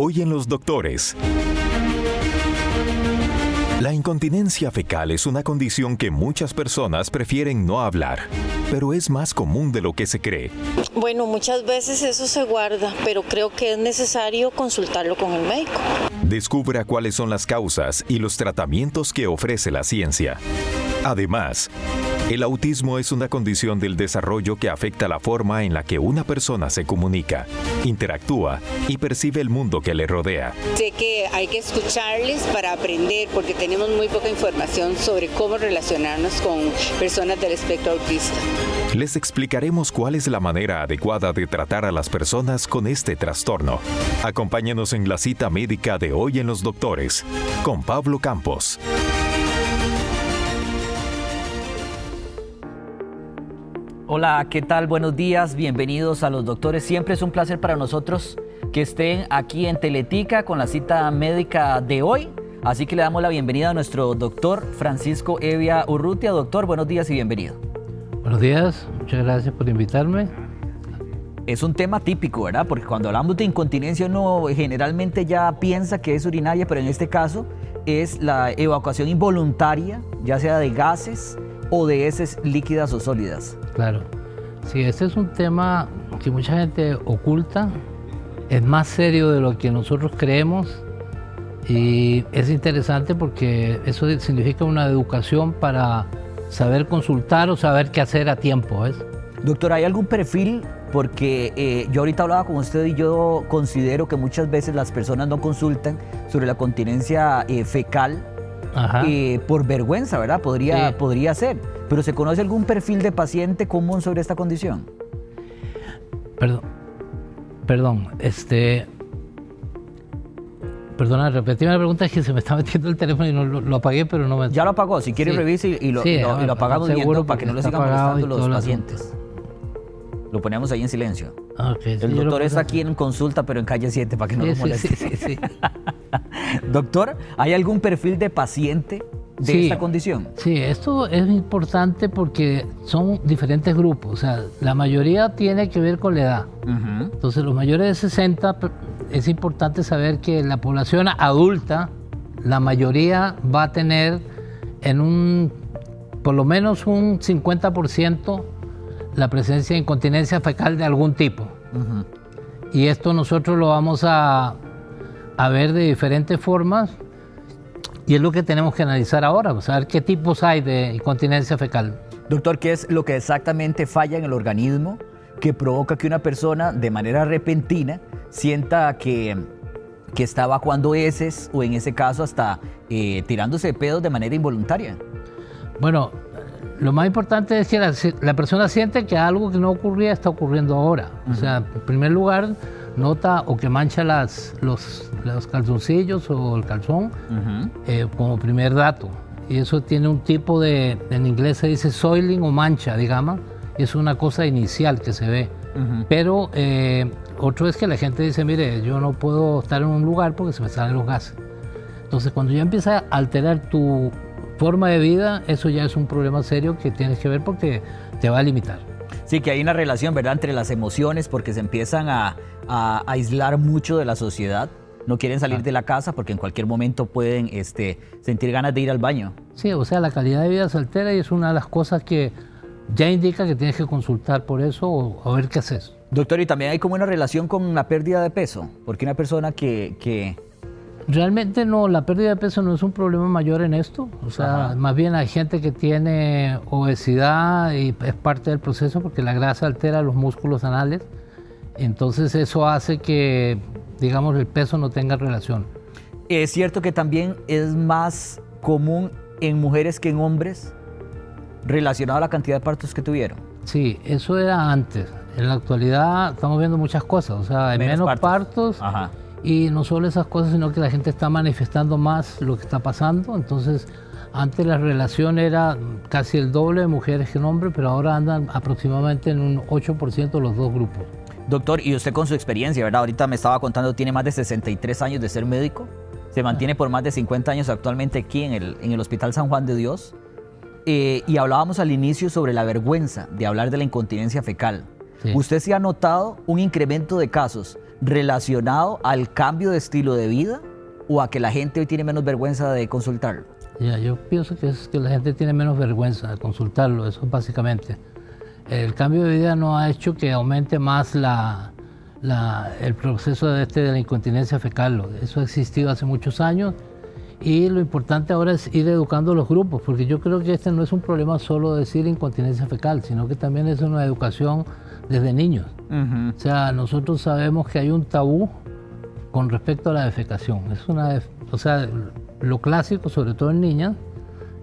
Hoy en Los Doctores. La incontinencia fecal es una condición que muchas personas prefieren no hablar, pero es más común de lo que se cree. Bueno, muchas veces eso se guarda, pero creo que es necesario consultarlo con el médico. Descubra cuáles son las causas y los tratamientos que ofrece la ciencia. Además, el autismo es una condición del desarrollo que afecta la forma en la que una persona se comunica, interactúa y percibe el mundo que le rodea. Sé que hay que escucharles para aprender porque tenemos muy poca información sobre cómo relacionarnos con personas del espectro autista. Les explicaremos cuál es la manera adecuada de tratar a las personas con este trastorno. Acompáñanos en la cita médica de Hoy en Los Doctores, con Pablo Campos. Hola, ¿qué tal? Buenos días, bienvenidos a Los Doctores. Siempre es un placer para nosotros que estén aquí en Teletica con la cita médica de hoy. Así que le damos la bienvenida a nuestro doctor Francisco Evia Urrutia. Doctor, buenos días y bienvenido. Buenos días, muchas gracias por invitarme. Es un tema típico, ¿verdad? Porque cuando hablamos de incontinencia uno generalmente ya piensa que es urinaria, pero en este caso es la evacuación involuntaria, ya sea de gases o de heces líquidas o sólidas. Claro, sí, este es un tema que mucha gente oculta, es más serio de lo que nosotros creemos y es interesante porque eso significa una educación para saber consultar o saber qué hacer a tiempo, ¿ves? Doctor, ¿hay algún perfil? Porque yo ahorita hablaba con usted y yo considero que muchas veces las personas no consultan sobre la continencia fecal por vergüenza, ¿verdad? Podría ser. ¿Pero se conoce algún perfil de paciente común sobre esta condición? Perdona, repetime la pregunta, es que se me está metiendo el teléfono y no lo apagué, pero no me... Ya lo apagó, si quiere revise y lo apagamos viendo para que no le sigan molestando los pacientes. Lo ponemos ahí en silencio. Okay, el doctor está aquí en consulta, pero en calle 7 para que no lo moleste. Sí. Doctor, ¿hay algún perfil de paciente de esta condición? Sí, esto es importante porque son diferentes grupos. O sea, la mayoría tiene que ver con la edad. Entonces, los mayores de 60, es importante saber que la población adulta, la mayoría va a tener por lo menos un 50% la presencia de incontinencia fecal de algún tipo. Y esto nosotros lo vamos a ver de diferentes formas y es lo que tenemos que analizar ahora, saber qué tipos hay de incontinencia fecal. Doctor, ¿qué es lo que exactamente falla en el organismo que provoca que una persona de manera repentina sienta que está evacuando heces o en ese caso hasta tirándose pedos de manera involuntaria? Bueno, lo más importante es que la persona siente que algo que no ocurría está ocurriendo ahora. O sea, en primer lugar, nota o que mancha los calzoncillos o el calzón como primer dato. Y eso tiene un tipo en inglés se dice soiling o mancha, digamos. Es una cosa inicial que se ve. Pero otro es que la gente dice, mire, yo no puedo estar en un lugar porque se me salen los gases. Entonces, cuando ya empieza a alterar tu forma de vida, eso ya es un problema serio que tienes que ver porque te va a limitar. Sí, que hay una relación, ¿verdad?, entre las emociones porque se empiezan a aislar mucho de la sociedad. No quieren salir de la casa porque en cualquier momento pueden sentir ganas de ir al baño. Sí, o sea, la calidad de vida se altera y es una de las cosas que ya indica que tienes que consultar por eso o a ver qué haces. Doctor, y también hay como una relación con la pérdida de peso, porque una persona que... Realmente no, la pérdida de peso no es un problema mayor en esto, o sea, más bien hay gente que tiene obesidad y es parte del proceso porque la grasa altera los músculos anales, entonces eso hace que, digamos, el peso no tenga relación. ¿Es cierto que también es más común en mujeres que en hombres relacionado a la cantidad de partos que tuvieron? Sí, eso era antes, en la actualidad estamos viendo muchas cosas, o sea, hay menos partos. Y no solo esas cosas, sino que la gente está manifestando más lo que está pasando. Entonces, antes la relación era casi el doble de mujeres que en hombres, pero ahora andan aproximadamente en un 8% los dos grupos. Doctor, y usted con su experiencia, ¿verdad? Ahorita me estaba contando, tiene más de 63 años de ser médico. Se mantiene por más de 50 años actualmente aquí en el Hospital San Juan de Dios. Y hablábamos al inicio sobre la vergüenza de hablar de la incontinencia fecal. Sí. ¿Usted sí ha notado un incremento de casos relacionado al cambio de estilo de vida o a que la gente hoy tiene menos vergüenza de consultarlo? Ya, yo pienso que es que la gente tiene menos vergüenza de consultarlo, eso básicamente. El cambio de vida no ha hecho que aumente más el proceso de la incontinencia fecal. Eso ha existido hace muchos años y lo importante ahora es ir educando a los grupos, porque yo creo que este no es un problema solo de decir incontinencia fecal, sino que también es una educación desde niños. O sea, nosotros sabemos que hay un tabú con respecto a la defecación. O sea, lo clásico, sobre todo en niñas,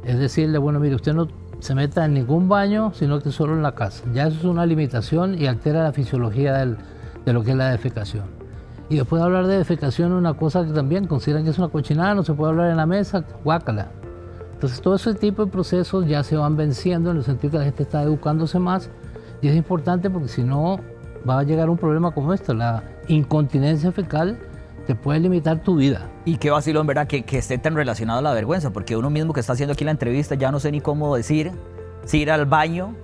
es decirle, bueno, mire, usted no se meta en ningún baño, sino que solo en la casa. Ya eso es una limitación y altera la fisiología de lo que es la defecación. Y después de hablar de defecación, una cosa que también consideran que es una cochinada, no se puede hablar en la mesa, guácala. Entonces, todo ese tipo de procesos ya se van venciendo en el sentido que la gente está educándose más y es importante porque si no va a llegar un problema como esto, la incontinencia fecal te puede limitar tu vida. Y qué vacilón, ¿verdad? Que esté tan relacionado a la vergüenza, porque uno mismo que está haciendo aquí la entrevista ya no sé ni cómo decir si ir al baño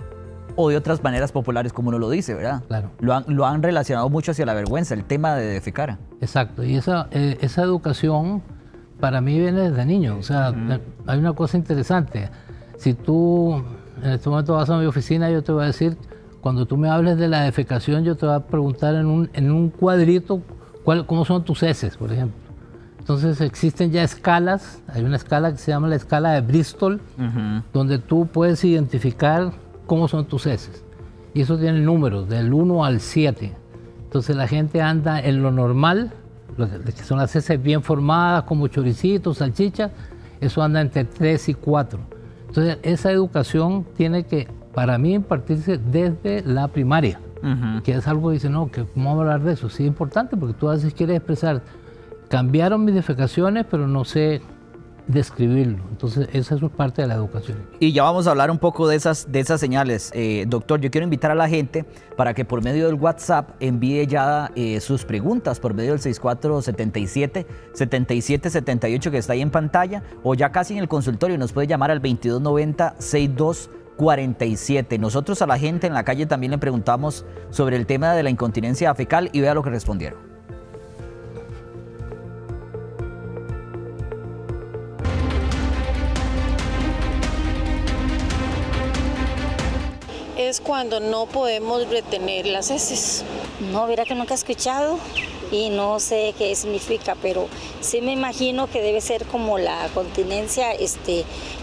o de otras maneras populares como uno lo dice, ¿verdad? Claro. Lo han relacionado mucho hacia la vergüenza, el tema de defecar. Exacto, y esa educación para mí viene desde niño. O sea, hay una cosa interesante. Si tú en este momento vas a mi oficina, yo te voy a decir, cuando tú me hables de la defecación, yo te voy a preguntar en un cuadrito cómo son tus heces, por ejemplo. Entonces existen ya escalas, hay una escala que se llama la escala de Bristol, donde tú puedes identificar cómo son tus heces. Y eso tiene números, del 1 al 7. Entonces la gente anda en lo normal, que son las heces bien formadas, como choricitos, salchichas, eso anda entre 3 y 4. Entonces esa educación tiene que, para mí, impartirse desde la primaria, que es algo que dice, no, que ¿cómo vamos a hablar de eso? Sí, es importante porque tú a veces quieres expresar, cambiaron mis defecaciones, pero no sé describirlo. Entonces esa es parte de la educación. Y ya vamos a hablar un poco de esas señales. Doctor, yo quiero invitar a la gente para que por medio del WhatsApp envíe ya sus preguntas por medio del 6477-7778 que está ahí en pantalla, o ya casi en el consultorio nos puede llamar al 2290-6247. Nosotros a la gente en la calle también le preguntamos sobre el tema de la incontinencia fecal y vea lo que respondieron. Es cuando no podemos retener las heces. No, verá que nunca he escuchado y no sé qué significa, pero sí me imagino que debe ser como la continencia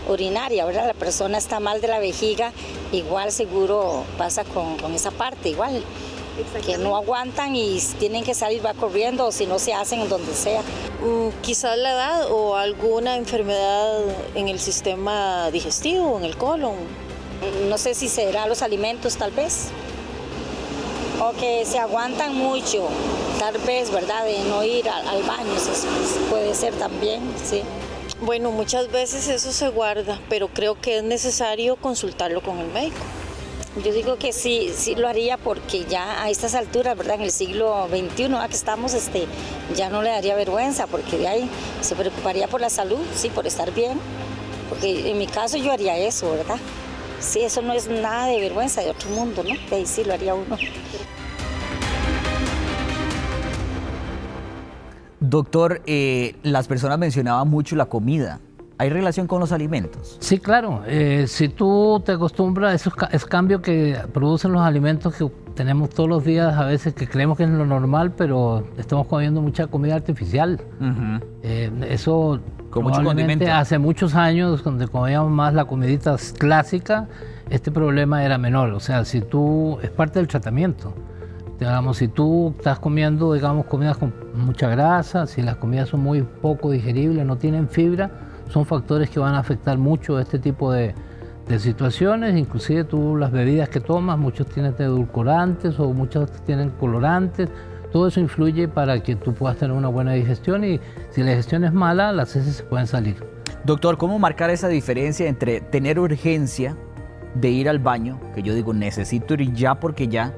urinaria, ¿verdad? La persona está mal de la vejiga, igual seguro pasa con esa parte, igual. Que no aguantan y tienen que salir, va corriendo, o si no se hacen donde sea. Quizás la edad o alguna enfermedad en el sistema digestivo, en el colon. No sé si será los alimentos, tal vez. O que se aguantan mucho, tal vez, ¿verdad? De no ir al baño, eso puede ser también, sí. Bueno, muchas veces eso se guarda, pero creo que es necesario consultarlo con el médico. Yo digo que sí lo haría porque ya a estas alturas, ¿verdad? En el siglo XXI, que estamos, ya no le daría vergüenza porque de ahí se preocuparía por la salud, sí, por estar bien. Porque en mi caso yo haría eso, ¿verdad? Sí, eso no es nada de vergüenza de otro mundo, ¿no? De ahí sí lo haría uno. Doctor, las personas mencionaban mucho la comida. ¿Hay relación con los alimentos? Sí, claro. Si tú te acostumbras a esos cambios que producen los alimentos que tenemos todos los días, a veces que creemos que es lo normal, pero estamos comiendo mucha comida artificial. Eso con mucho condimento. Hace muchos años, donde comíamos más la comidita clásica, este problema era menor. O sea, es parte del tratamiento. Digamos, si tú estás comiendo, digamos, comidas con mucha grasa, si las comidas son muy poco digeribles, no tienen fibra, son factores que van a afectar mucho este tipo de situaciones. Inclusive tú las bebidas que tomas, muchos tienen edulcorantes o muchos tienen colorantes. Todo eso influye para que tú puedas tener una buena digestión y si la digestión es mala, las heces se pueden salir. Doctor, ¿cómo marcar esa diferencia entre tener urgencia de ir al baño, que yo digo necesito ir ya porque ya,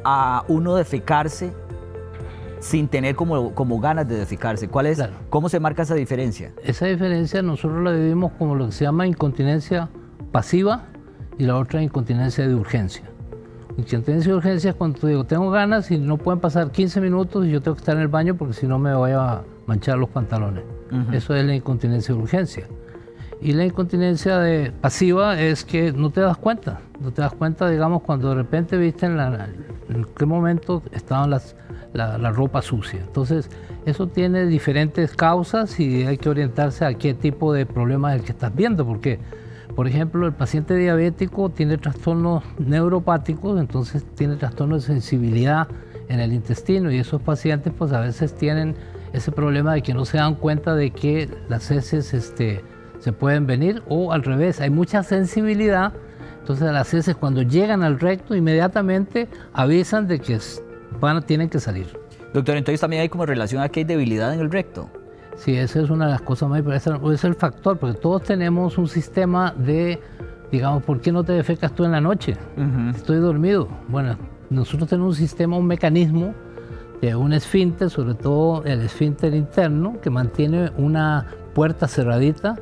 a uno defecarse sin tener como ganas de defecarse? Claro. ¿Cómo se marca esa diferencia? Esa diferencia nosotros la dividimos como lo que se llama incontinencia pasiva y la otra incontinencia de urgencia. Incontinencia de urgencia es cuando digo, tengo ganas y no pueden pasar 15 minutos y yo tengo que estar en el baño porque si no me voy a manchar los pantalones. Eso es la incontinencia de urgencia. Y la incontinencia pasiva es que no te das cuenta. No te das cuenta, digamos, cuando de repente viste en qué momento estaban la ropa sucia. Entonces, eso tiene diferentes causas y hay que orientarse a qué tipo de problema es el que estás viendo. Porque, por ejemplo, el paciente diabético tiene trastornos neuropáticos, entonces tiene trastornos de sensibilidad en el intestino y esos pacientes pues a veces tienen ese problema de que no se dan cuenta de que las heces se pueden venir, o al revés, hay mucha sensibilidad, entonces las heces cuando llegan al recto inmediatamente avisan de que tienen que salir. Doctor, entonces también hay como relación a que hay debilidad en el recto. Sí, esa es una de las cosas más importantes, es el factor, porque todos tenemos un sistema de, digamos, ¿por qué no te defecas tú en la noche? Estoy dormido. Bueno, nosotros tenemos un sistema, un mecanismo de un esfínter, sobre todo el esfínter interno, que mantiene una puerta cerradita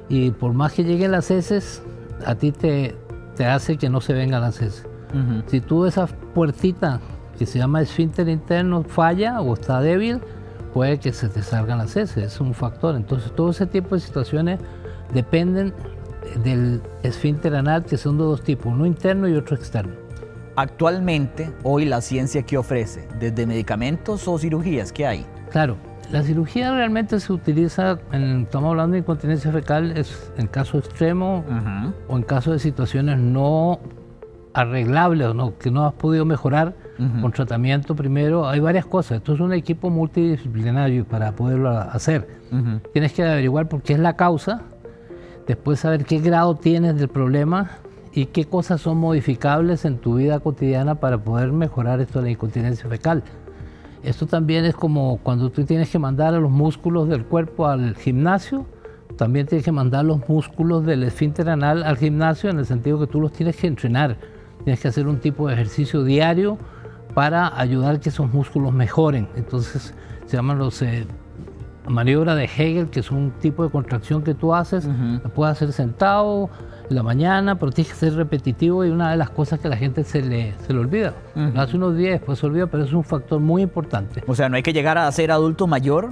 y por más que lleguen las heces, a ti te hace que no se vengan las heces. Si tú esa puertita que se llama esfínter interno falla o está débil, puede que se te salgan las heces, es un factor. Entonces todo ese tipo de situaciones dependen del esfínter anal, que son de dos tipos, uno interno y otro externo. Actualmente, hoy la ciencia, ¿qué ofrece? ¿Desde medicamentos o cirugías? ¿Qué hay? Claro, la cirugía realmente se utiliza, estamos hablando de incontinencia fecal, es en caso extremo o en caso de situaciones no arreglables o que no has podido mejorar con tratamiento primero. Hay varias cosas, esto es un equipo multidisciplinario para poderlo hacer. Tienes que averiguar por qué es la causa, después saber qué grado tienes del problema y qué cosas son modificables en tu vida cotidiana para poder mejorar esto de la incontinencia fecal. Esto también es como cuando tú tienes que mandar a los músculos del cuerpo al gimnasio, también tienes que mandar los músculos del esfínter anal al gimnasio, en el sentido que tú los tienes que entrenar. Tienes que hacer un tipo de ejercicio diario para ayudar a que esos músculos mejoren. Entonces se llaman los maniobras de Hegel, que es un tipo de contracción que tú haces, la puedes hacer sentado en la mañana, pero tienes que ser repetitivo y una de las cosas que a la gente se le olvida. Lo hace unos días, después se olvida, pero es un factor muy importante. O sea, no hay que llegar a ser adulto mayor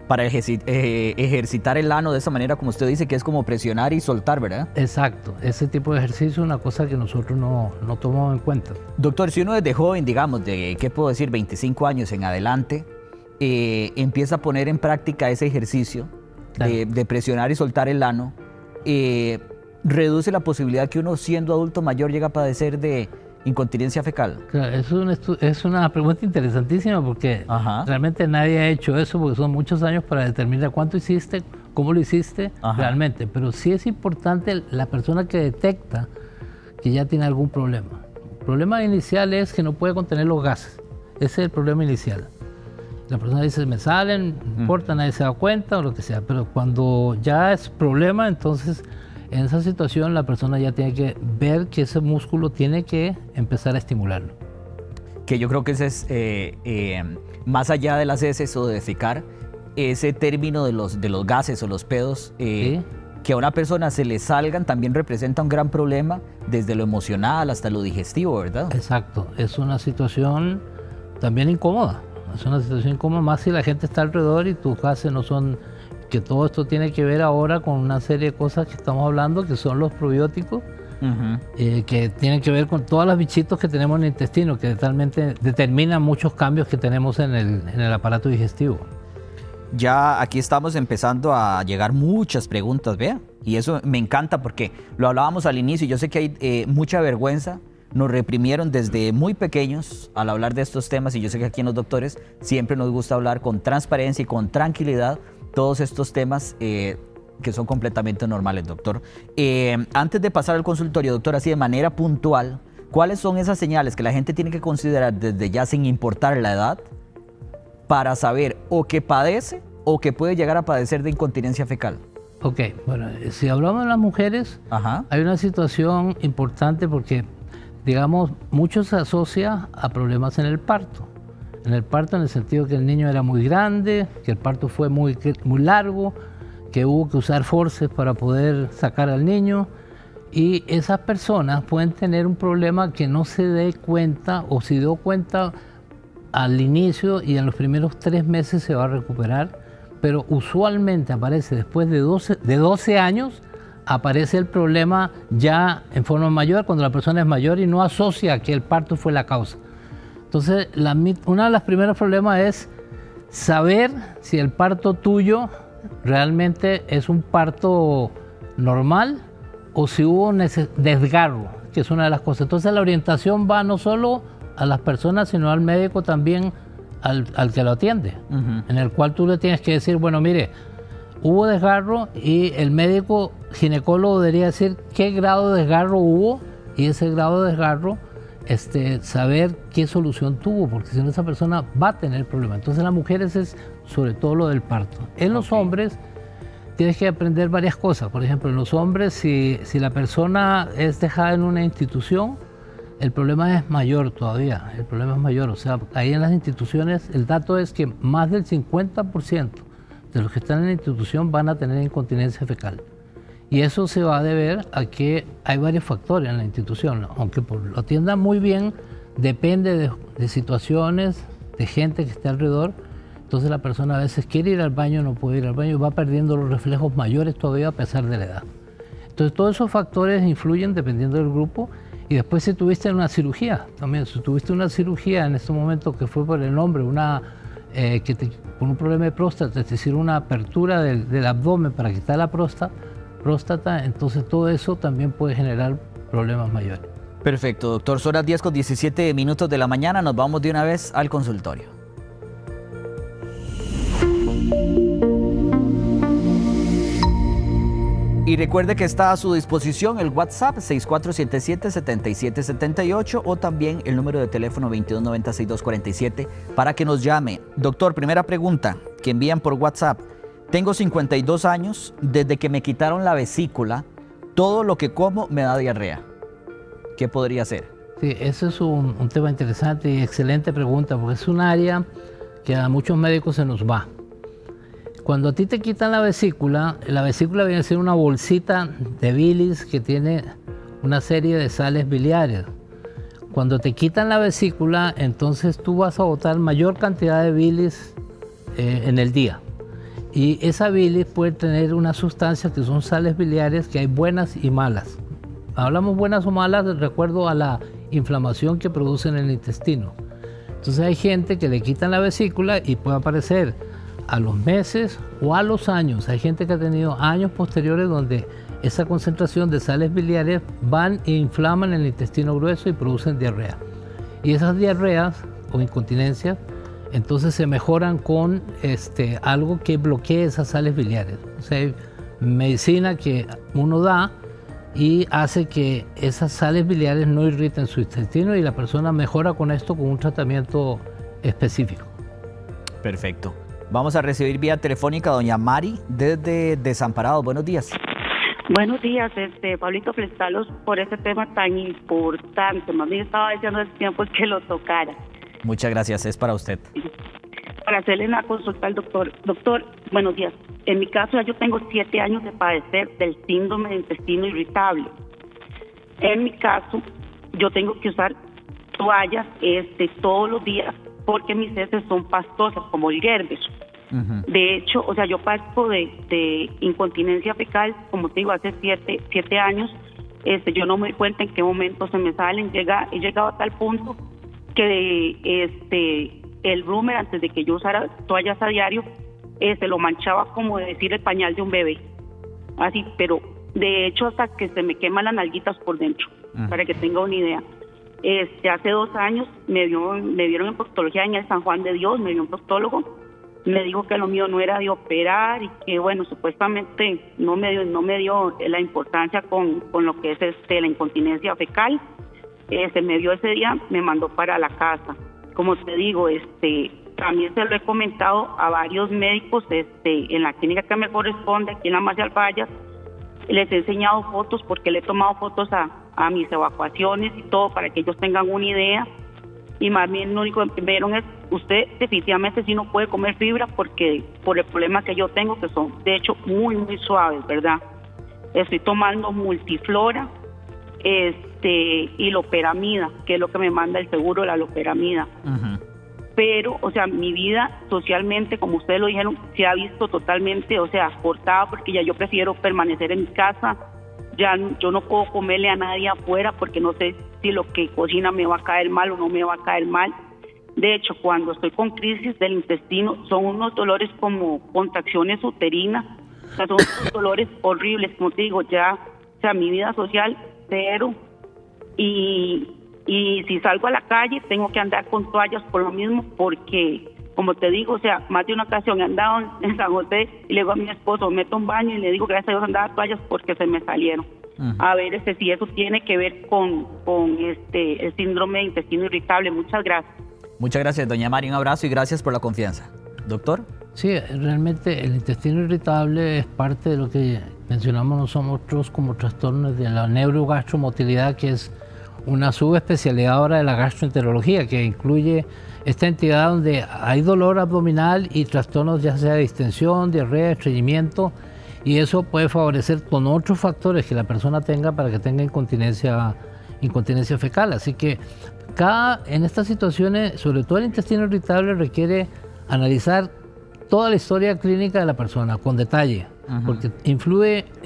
para ejercitar el ano de esa manera, como usted dice, que es como presionar y soltar, ¿verdad? Exacto, ese tipo de ejercicio es una cosa que nosotros no tomamos en cuenta. Doctor, si uno desde joven, digamos, de, ¿qué puedo decir?, 25 años en adelante, empieza a poner en práctica ese ejercicio de presionar y soltar el ano, reduce la posibilidad que uno, siendo adulto mayor, llegue a padecer de incontinencia fecal. Claro, es una pregunta interesantísima porque realmente nadie ha hecho eso, porque son muchos años para determinar cuánto hiciste, cómo lo hiciste realmente. Pero sí es importante la persona que detecta que ya tiene algún problema. El problema inicial es que no puede contener los gases. Ese es el problema inicial. La persona dice, me salen, no importa, nadie se da cuenta o lo que sea. Pero cuando ya es problema, entonces en esa situación la persona ya tiene que ver que ese músculo tiene que empezar a estimularlo. Que yo creo que ese es, más allá de las heces o de defecar, ese término de los gases o los pedos, ¿sí?, que a una persona se le salgan también representa un gran problema desde lo emocional hasta lo digestivo, ¿verdad? Exacto, es una situación también incómoda. Es una situación incómoda, más si la gente está alrededor y tus gases no son... que todo esto tiene que ver ahora con una serie de cosas que estamos hablando, que son los probióticos, que tienen que ver con todos los bichitos que tenemos en el intestino, que totalmente determinan muchos cambios que tenemos en el aparato digestivo. Ya aquí estamos empezando a llegar muchas preguntas, vea, y eso me encanta porque lo hablábamos al inicio, yo sé que hay mucha vergüenza, nos reprimieron desde muy pequeños al hablar de estos temas y yo sé que aquí en Los Doctores siempre nos gusta hablar con transparencia y con tranquilidad todos estos temas que son completamente normales, doctor. Antes de pasar al consultorio, doctor, así de manera puntual, ¿cuáles son esas señales que la gente tiene que considerar desde ya sin importar la edad para saber o que padece o que puede llegar a padecer de incontinencia fecal? Ok, bueno, si hablamos de las mujeres, hay una situación importante porque, digamos, mucho se asocia a problemas en el parto. En el parto, en el sentido que el niño era muy grande, que el parto fue muy largo, que hubo que usar forceps para poder sacar al niño, Y esas personas pueden tener un problema que no se dé cuenta, o si dio cuenta al inicio y en los primeros 3 meses se va a recuperar, pero usualmente aparece después de 12 años, aparece el problema ya en forma mayor, cuando la persona es mayor y no asocia que el parto fue la causa. Entonces, uno de los primeros problemas es saber si el parto tuyo realmente es un parto normal o si hubo un desgarro, que es una de las cosas. Entonces, la orientación va no solo a las personas, sino al médico también, al que lo atiende, en el cual tú le tienes que decir, bueno, mire, hubo desgarro, y el médico ginecólogo debería decir qué grado de desgarro hubo, y ese grado de desgarro, saber qué solución tuvo, porque si no esa persona va a tener problemas. Entonces en las mujeres es sobre todo lo del parto. En los hombres tienes que aprender varias cosas. Por ejemplo, en los hombres, si la persona es dejada en una institución, el problema es mayor todavía, el problema es mayor. O sea, ahí en las instituciones el dato es que más del 50% de los que están en la institución van a tener incontinencia fecal. Y eso se va a deber a que hay varios factores en la institución, aunque lo atiendan muy bien, depende de situaciones, de gente que esté alrededor. Entonces la persona a veces quiere ir al baño, no puede ir al baño, y va perdiendo los reflejos mayores todavía a pesar de la edad. Entonces todos esos factores influyen dependiendo del grupo. Y después si tuviste una cirugía, también si tuviste una cirugía en este momento que fue por el hombre, por un problema de próstata, es decir, una apertura del abdomen para quitar la próstata, entonces todo eso también puede generar problemas mayores. Perfecto, doctor. Son las 10:17 de la mañana. Nos vamos de una vez al consultorio. Y recuerde que está a su disposición el WhatsApp 6477-7778 o también el número de teléfono 2290-6247 para que nos llame. Doctor, primera pregunta que envían por WhatsApp. Tengo 52 años, desde que me quitaron la vesícula, todo lo que como me da diarrea. ¿Qué podría hacer? Sí, eso es un tema interesante y excelente pregunta, porque es un área que a muchos médicos se nos va. Cuando a ti te quitan la vesícula viene a ser una bolsita de bilis que tiene una serie de sales biliares. Cuando te quitan la vesícula, entonces tú vas a botar mayor cantidad de bilis en el día. Y esa bilis puede tener una sustancia que son sales biliares, que hay buenas y malas. Hablamos buenas o malas de acuerdo a la inflamación que produce en el intestino. Entonces hay gente que le quitan la vesícula y puede aparecer a los meses o a los años. Hay gente que ha tenido años posteriores donde esa concentración de sales biliares van e inflaman el intestino grueso y producen diarrea. Y esas diarreas o incontinencias entonces se mejoran con algo que bloquee esas sales biliares. O sea, hay medicina que uno da y hace que esas sales biliares no irriten su intestino, y la persona mejora con esto con un tratamiento específico. Perfecto. Vamos a recibir vía telefónica a doña Mari desde Desamparados. Buenos días. Buenos días, Pablito, felicitarlos por ese tema tan importante. Más bien estaba diciendo hace tiempo que lo tocara. Muchas gracias, es para usted. Para hacerle una consulta al doctor. Doctor, buenos días. En mi caso, yo tengo 7 años de padecer del síndrome de intestino irritable. En mi caso, yo tengo que usar toallas todos los días porque mis heces son pastosas, como el Gerber. De hecho, o sea, yo padezco de incontinencia fecal, como te digo, hace 7 años. Yo no me doy cuenta en qué momento se me salen. He llegado a tal punto que el Brumer, antes de que yo usara toallas a diario, lo manchaba como decir el pañal de un bebé. Así, pero de hecho hasta que se me queman las nalguitas por dentro, para que tenga una idea. Hace 2 años me vieron en proctología en el San Juan de Dios, me vio un proctólogo, me dijo que lo mío no era de operar y que bueno, supuestamente no me dio la importancia con lo que es la incontinencia fecal. Me vio ese día, me mandó para la casa. Como te digo, también se lo he comentado a varios médicos en la clínica que me corresponde, aquí en la Marcial Vallas. Les he enseñado fotos porque le he tomado fotos a mis evacuaciones y todo para que ellos tengan una idea. Y más bien lo único que me dieron es, usted definitivamente sí no puede comer fibra porque por el problema que yo tengo, que son de hecho muy, muy suaves, ¿verdad? Estoy tomando multiflora, y loperamida, que es lo que me manda el seguro, la loperamida. Pero, o sea, mi vida socialmente, como ustedes lo dijeron, se ha visto totalmente, o sea, cortada, porque ya yo prefiero permanecer en mi casa. Ya yo no puedo comerle a nadie afuera porque no sé si lo que cocina me va a caer mal o no me va a caer mal. De hecho, cuando estoy con crisis del intestino, son unos dolores como contracciones uterinas, o sea, son unos dolores horribles, como te digo, ya, o sea, mi vida social, cero. Y si salgo a la calle, tengo que andar con toallas por lo mismo, porque, como te digo, o sea, más de una ocasión he andado en San José y le digo a mi esposo, me meto a un baño y le digo, gracias a Dios, andaba toallas porque se me salieron. A ver, si eso tiene que ver con el síndrome de intestino irritable. Muchas gracias. Muchas gracias, doña Mari, un abrazo y gracias por la confianza. Doctor. Sí, realmente el intestino irritable es parte de lo que mencionamos nosotros como trastornos de la neurogastromotilidad, que es una subespecialidad ahora de la gastroenterología, que incluye esta entidad donde hay dolor abdominal y trastornos ya sea de distensión, diarrea, estreñimiento, y eso puede favorecer con otros factores que la persona tenga para que tenga incontinencia fecal. Así que en estas situaciones, sobre todo el intestino irritable, requiere analizar toda la historia clínica de la persona con detalle, porque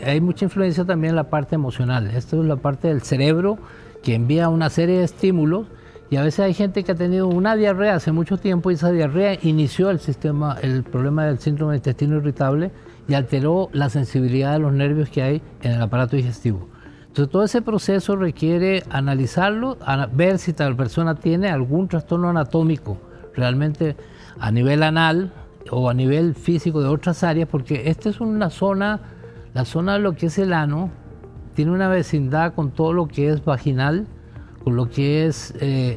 hay mucha influencia también en la parte emocional. Esto es la parte del cerebro que envía una serie de estímulos, y a veces hay gente que ha tenido una diarrea hace mucho tiempo y esa diarrea inició el problema del síndrome de intestino irritable y alteró la sensibilidad de los nervios que hay en el aparato digestivo. Entonces todo ese proceso requiere analizarlo, ver si tal persona tiene algún trastorno anatómico realmente a nivel anal o a nivel físico de otras áreas, porque esta es una zona, la zona de lo que es el ano, tiene una vecindad con todo lo que es vaginal, con lo que es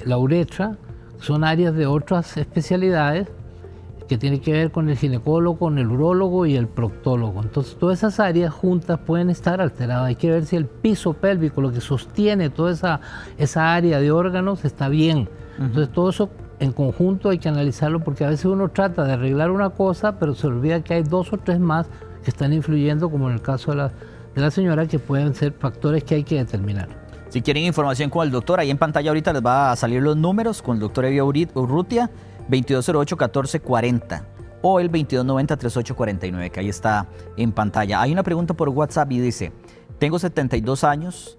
la uretra, son áreas de otras especialidades que tienen que ver con el ginecólogo, con el urólogo y el proctólogo. Entonces todas esas áreas juntas pueden estar alteradas. Hay que ver si el piso pélvico, lo que sostiene toda esa área de órganos, está bien. Entonces todo eso en conjunto hay que analizarlo, porque a veces uno trata de arreglar una cosa, pero se olvida que hay 2 o 3 más que están influyendo, como en el caso de la señora, que pueden ser factores que hay que determinar. Si quieren información con el doctor, ahí en pantalla ahorita les va a salir los números con el doctor Evia Urrutia, 2208-1440 o el 2290-3849, que ahí está en pantalla. Hay una pregunta por WhatsApp y dice: tengo 72 años,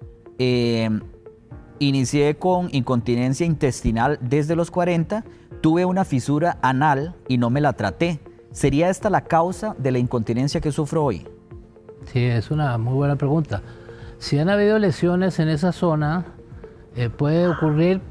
inicié con incontinencia intestinal desde los 40, tuve una fisura anal y no me la traté. ¿Sería esta la causa de la incontinencia que sufro hoy? Sí, es una muy buena pregunta. Si han habido lesiones en esa zona, puede ocurrir,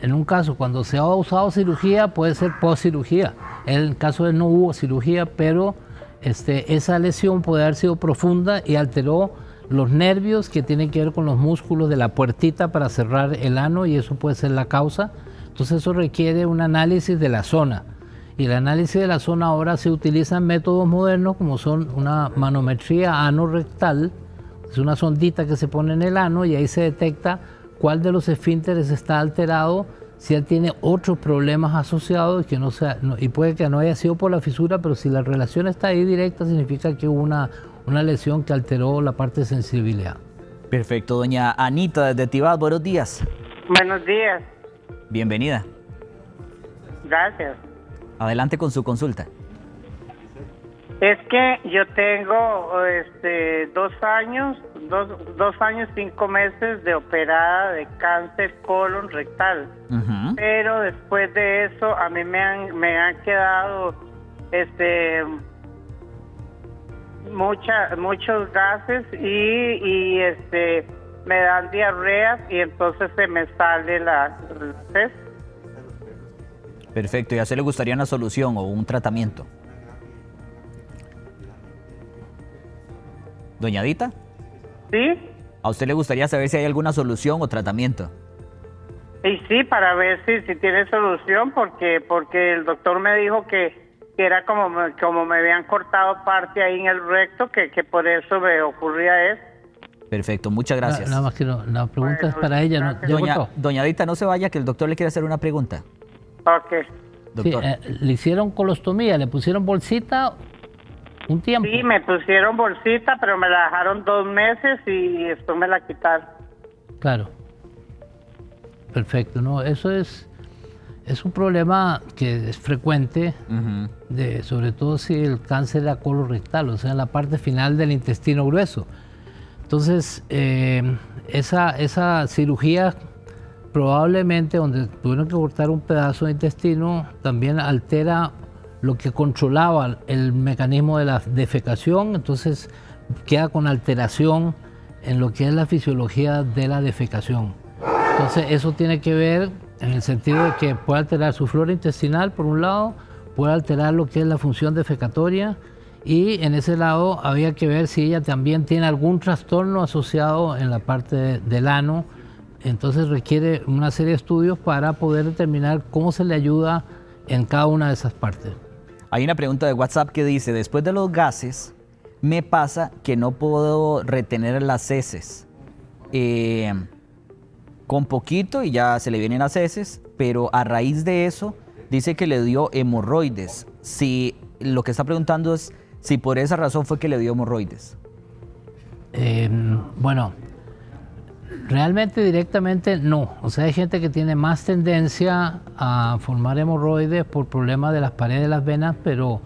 en un caso, cuando se ha usado cirugía, puede ser post-cirugía. En el caso de no hubo cirugía, pero esa lesión puede haber sido profunda y alteró los nervios que tienen que ver con los músculos de la puertita para cerrar el ano, y eso puede ser la causa. Entonces eso requiere un análisis de la zona. Y el análisis de la zona ahora se utilizan métodos modernos como son una manometría anorrectal, es una sondita que se pone en el ano y ahí se detecta cuál de los esfínteres está alterado, si él tiene otros problemas asociados y puede que no haya sido por la fisura, pero si la relación está ahí directa, significa que hubo una lesión que alteró la parte de sensibilidad. Perfecto. Doña Anita desde Tibás, buenos días. Buenos días. Bienvenida. Gracias. Adelante con su consulta. Es que yo tengo 2 años, 5 meses de operada de cáncer colon rectal. Pero después de eso a mí me han quedado muchos gases y me dan diarreas y entonces se me sale la ¿sí? Perfecto. ¿Y a usted le gustaría una solución o un tratamiento? Doña Adita. ¿Sí? ¿A usted le gustaría saber si hay alguna solución o tratamiento? Y sí, para ver si tiene solución, porque el doctor me dijo que era como me habían cortado parte ahí en el recto, que por eso me ocurría eso. Perfecto, muchas gracias. Nada más que la pregunta es para ella. Doña Adita, no se vaya, que el doctor le quiere hacer una pregunta. Ok. Doctor. Sí, le hicieron colostomía, le pusieron bolsita un tiempo. Sí, me pusieron bolsita, pero me la dejaron 2 meses y después me la quitaron. Claro. Perfecto, ¿no? Eso es un problema que es frecuente, sobre todo si el cáncer era colorectal, o sea, en la parte final del intestino grueso. Entonces, esa cirugía probablemente, donde tuvieron que cortar un pedazo de intestino, también altera lo que controlaba el mecanismo de la defecación, entonces queda con alteración en lo que es la fisiología de la defecación. Entonces, eso tiene que ver en el sentido de que puede alterar su flora intestinal, por un lado, puede alterar lo que es la función defecatoria, y en ese lado había que ver si ella también tiene algún trastorno asociado en la parte del ano. Entonces requiere una serie de estudios para poder determinar cómo se le ayuda en cada una de esas partes. Hay una pregunta de WhatsApp que dice: después de los gases, me pasa que no puedo retener las heces. Con poquito y ya se le vienen las heces, pero a raíz de eso dice que le dio hemorroides. Si lo que está preguntando es si por esa razón fue que le dio hemorroides. Bueno, realmente directamente no. O sea, hay gente que tiene más tendencia a formar hemorroides por problemas de las paredes de las venas, pero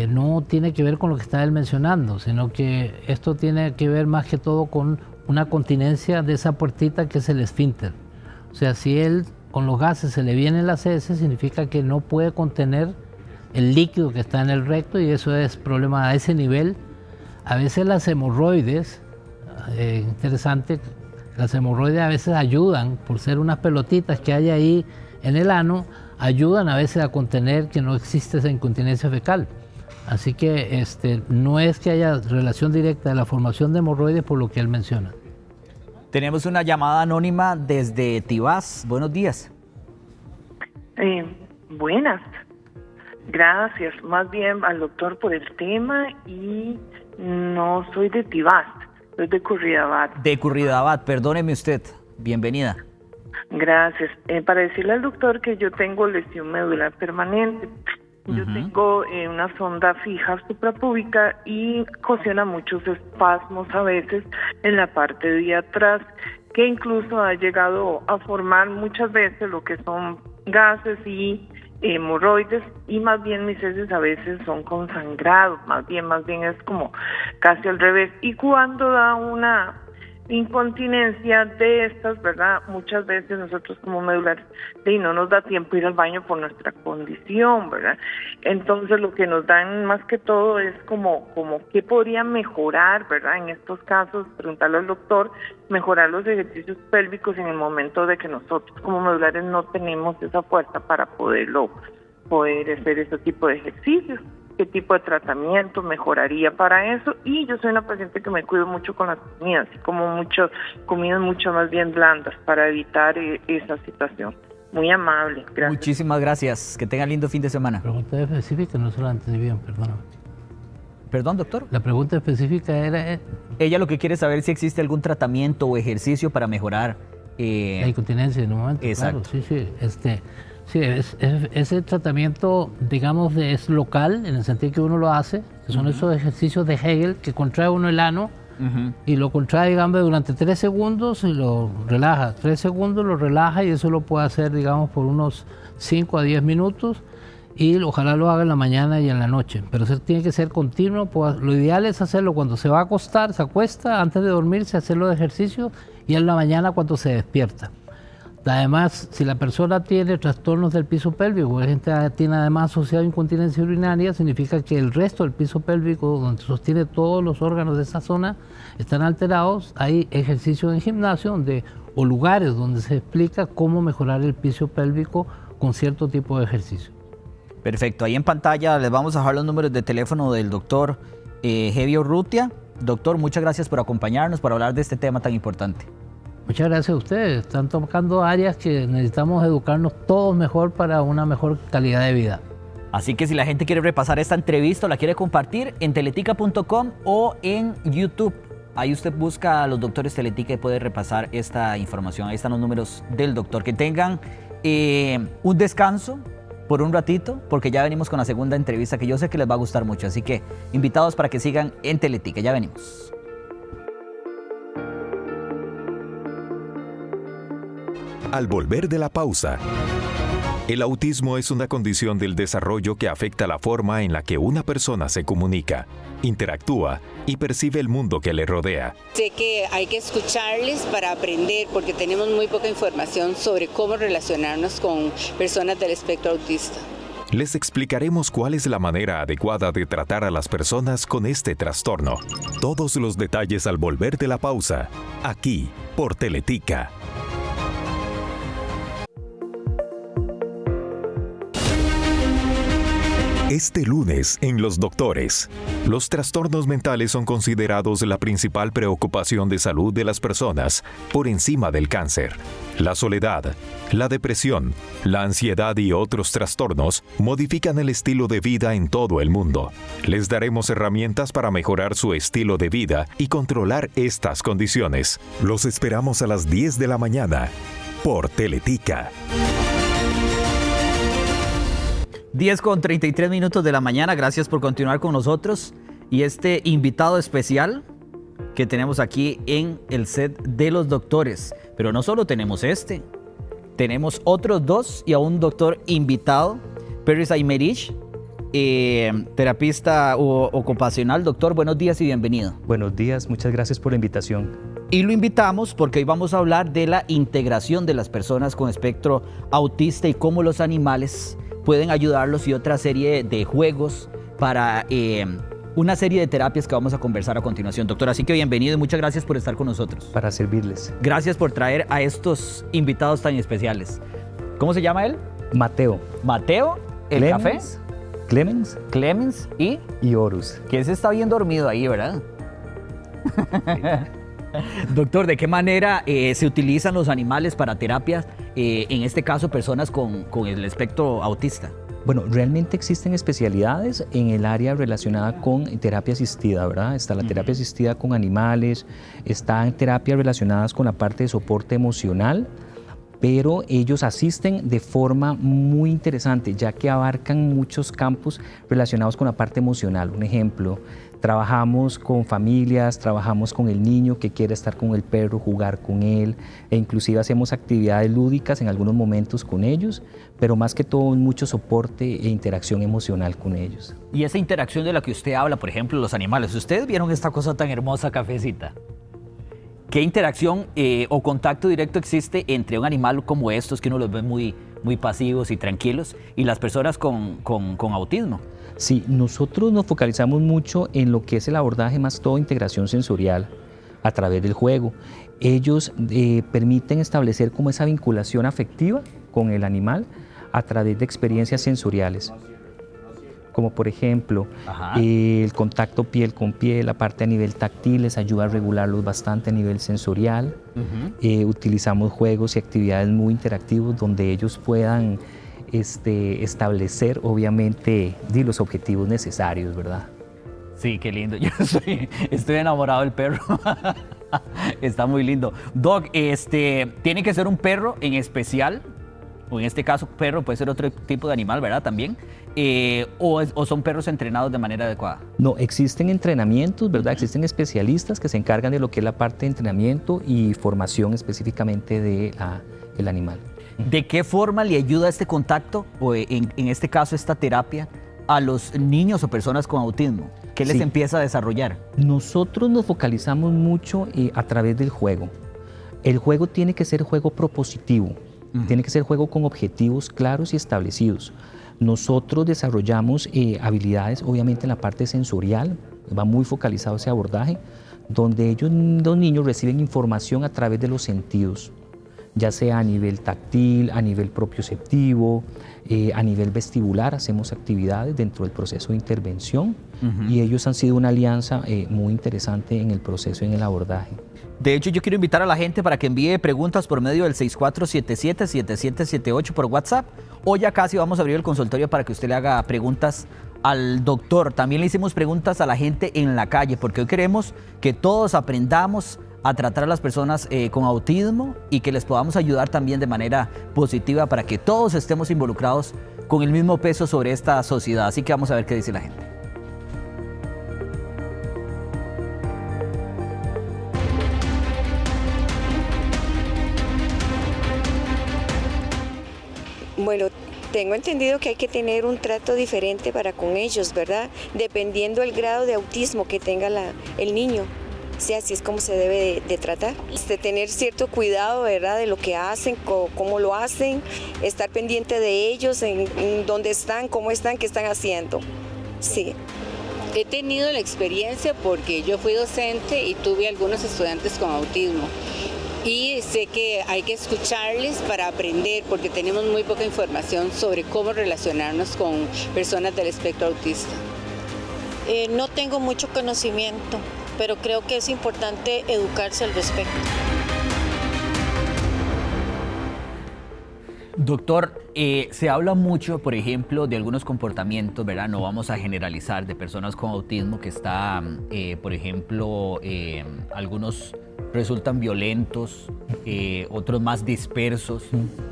no tiene que ver con lo que está él mencionando, sino que esto tiene que ver más que todo con una continencia de esa puertita que es el esfínter. O sea, si él con los gases se le vienen las heces, significa que no puede contener el líquido que está en el recto, y eso es problema a ese nivel. A veces las hemorroides, interesante, las hemorroides a veces ayudan, por ser unas pelotitas que hay ahí en el ano, ayudan a veces a contener que no existe esa incontinencia fecal. Así que no es que haya relación directa de la formación de hemorroides por lo que él menciona. Tenemos una llamada anónima desde Tibás. Buenos días. Buenas. Gracias. Más bien al doctor por el tema, y no soy de Tibás, soy de Curridabat. De Curridabat, perdóneme usted. Bienvenida. Gracias. Para decirle al doctor que yo tengo lesión medular permanente. Yo tengo una sonda fija suprapúbica y ocasiona muchos espasmos a veces en la parte de atrás, que incluso ha llegado a formar muchas veces lo que son gases y hemorroides, y más bien mis heces a veces son consangrados, más bien es como casi al revés. Y cuando da una incontinencia de estas, ¿verdad? Muchas veces nosotros como medulares no nos da tiempo ir al baño por nuestra condición, ¿verdad? Entonces lo que nos dan más que todo es como qué podría mejorar, ¿verdad? En estos casos, preguntarle al doctor, mejorar los ejercicios pélvicos en el momento de que nosotros como medulares no tenemos esa fuerza para poder hacer ese tipo de ejercicios. ¿Qué tipo de tratamiento mejoraría para eso? Y yo soy una paciente que me cuido mucho con las comidas, como comidas mucho más bien blandas para evitar esa situación. Muy amable, gracias. Muchísimas gracias, que tengan lindo fin de semana. Pregunta específica, no se la entendí bien, perdóname. ¿Perdón, doctor? La pregunta específica era... Ella lo que quiere saber si existe algún tratamiento o ejercicio para mejorar... la incontinencia en un momento. Exacto. Claro, sí. Sí, ese tratamiento, digamos, es local, en el sentido que uno lo hace, que son esos ejercicios de Hegel, que contrae uno el ano y lo contrae, digamos, durante 3 segundos y lo relaja. 3 segundos lo relaja, y eso lo puede hacer, digamos, por unos 5 a 10 minutos, y ojalá lo haga en la mañana y en la noche. Pero eso tiene que ser continuo. Lo ideal es hacerlo cuando se va a acostar, se acuesta, antes de dormirse, hacerlo de ejercicio, y en la mañana cuando se despierta. Además, si la persona tiene trastornos del piso pélvico, la gente tiene además asociado incontinencia urinaria, significa que el resto del piso pélvico, donde sostiene todos los órganos de esa zona, están alterados. Hay ejercicios en gimnasio o lugares donde se explica cómo mejorar el piso pélvico con cierto tipo de ejercicio. Perfecto. Ahí en pantalla les vamos a dejar los números de teléfono del doctor Hevi Urrutia. Doctor, muchas gracias por acompañarnos, por hablar de este tema tan importante. Muchas gracias a ustedes. Están tocando áreas que necesitamos educarnos todos mejor para una mejor calidad de vida. Así que si la gente quiere repasar esta entrevista o la quiere compartir, en teletica.com o en YouTube. Ahí usted busca a los doctores Teletica y puede repasar esta información. Ahí están los números del doctor. Que tengan un descanso por un ratito, porque ya venimos con la segunda entrevista que yo sé que les va a gustar mucho. Así que invitados para que sigan en Teletica. Ya venimos. Al volver de la pausa. El autismo es una condición del desarrollo que afecta la forma en la que una persona se comunica, interactúa y percibe el mundo que le rodea. Sé que hay que escucharles para aprender porque tenemos muy poca información sobre cómo relacionarnos con personas del espectro autista. Les explicaremos cuál es la manera adecuada de tratar a las personas con este trastorno. Todos los detalles al volver de la pausa, aquí por Teletica. Este lunes en Los Doctores, los trastornos mentales son considerados la principal preocupación de salud de las personas por encima del cáncer. La soledad, la depresión, la ansiedad y otros trastornos modifican el estilo de vida en todo el mundo. Les daremos herramientas para mejorar su estilo de vida y controlar estas condiciones. Los esperamos a las 10 de la mañana por Teletica. 10:33 de la mañana, gracias por continuar con nosotros y este invitado especial que tenemos aquí en el set de Los Doctores. Pero no solo tenemos tenemos otros dos y a un doctor invitado, Peris Aymerich, terapista ocupacional. Doctor, buenos días y bienvenido. Buenos días, muchas gracias por la invitación. Y lo invitamos porque hoy vamos a hablar de la integración de las personas con espectro autista y cómo los animales pueden ayudarlos y otra serie de juegos para una serie de terapias que vamos a conversar a continuación. Doctor, así que bienvenido y muchas gracias por estar con nosotros. Para servirles. Gracias por traer a estos invitados tan especiales. ¿Cómo se llama él? Mateo. Mateo, el Clemens, café. Clemens y Horus. Que se está bien dormido ahí, ¿verdad? Doctor, ¿de qué manera se utilizan los animales para terapias, en este caso personas con el espectro autista? Bueno, realmente existen especialidades en el área relacionada con terapia asistida, ¿verdad? Está la terapia asistida con animales, están terapias relacionadas con la parte de soporte emocional, pero ellos asisten de forma muy interesante, ya que abarcan muchos campos relacionados con la parte emocional. Un ejemplo, trabajamos con familias, trabajamos con el niño que quiere estar con el perro, jugar con él, e inclusive hacemos actividades lúdicas en algunos momentos con ellos, pero más que todo mucho soporte e interacción emocional con ellos. Y esa interacción de la que usted habla, por ejemplo, los animales, ¿ustedes vieron esta cosa tan hermosa, cafecita? ¿Qué interacción o contacto directo existe entre un animal como estos, que uno los ve muy pasivos y tranquilos, y las personas con autismo? Sí, nosotros nos focalizamos mucho en lo que es el abordaje más todo integración sensorial a través del juego. Ellos permiten establecer como esa vinculación afectiva con el animal a través de experiencias sensoriales. Como por ejemplo, el contacto piel con piel, la parte a nivel táctil les ayuda a regularlos bastante a nivel sensorial. Utilizamos juegos y actividades muy interactivos donde ellos puedan establecer obviamente los objetivos necesarios, ¿verdad? Sí, qué lindo. Yo estoy enamorado del perro. Está muy lindo. Doc, ¿tiene que ser un perro en especial? O en este caso, perro puede ser otro tipo de animal, ¿verdad? También. ¿O son perros entrenados de manera adecuada? No, existen entrenamientos, ¿verdad? Existen especialistas que se encargan de lo que es la parte de entrenamiento y formación específicamente del animal. ¿De qué forma le ayuda este contacto, o en este caso esta terapia, a los niños o personas con autismo? ¿Qué les empieza a desarrollar? Nosotros nos focalizamos mucho a través del juego. El juego tiene que ser juego propositivo. Tiene que ser juego con objetivos claros y establecidos. Nosotros desarrollamos habilidades, obviamente en la parte sensorial, va muy focalizado ese abordaje, donde los niños reciben información a través de los sentidos, ya sea a nivel táctil, a nivel propioceptivo, a nivel vestibular. Hacemos actividades dentro del proceso de intervención y ellos han sido una alianza muy interesante en el proceso y en el abordaje. De hecho, yo quiero invitar a la gente para que envíe preguntas por medio del 6477-7778 por WhatsApp, o ya casi vamos a abrir el consultorio para que usted le haga preguntas al doctor. También le hicimos preguntas a la gente en la calle, porque hoy queremos que todos aprendamos a tratar a las personas con autismo y que les podamos ayudar también de manera positiva para que todos estemos involucrados con el mismo peso sobre esta sociedad. Así que vamos a ver qué dice la gente. Bueno, tengo entendido que hay que tener un trato diferente para con ellos, ¿verdad? Dependiendo del grado de autismo que tenga el niño. Sí, así es como se debe de tratar. Tener cierto cuidado, ¿verdad? De lo que hacen, cómo lo hacen, estar pendiente de ellos, en dónde están, cómo están, qué están haciendo. Sí. He tenido la experiencia porque yo fui docente y tuve algunos estudiantes con autismo. Y sé que hay que escucharles para aprender porque tenemos muy poca información sobre cómo relacionarnos con personas del espectro autista. No tengo mucho conocimiento, pero creo que es importante educarse al respecto. Doctor, se habla mucho, por ejemplo, de algunos comportamientos, ¿verdad? No vamos a generalizar, de personas con autismo que están, por ejemplo, algunos resultan violentos, otros más dispersos.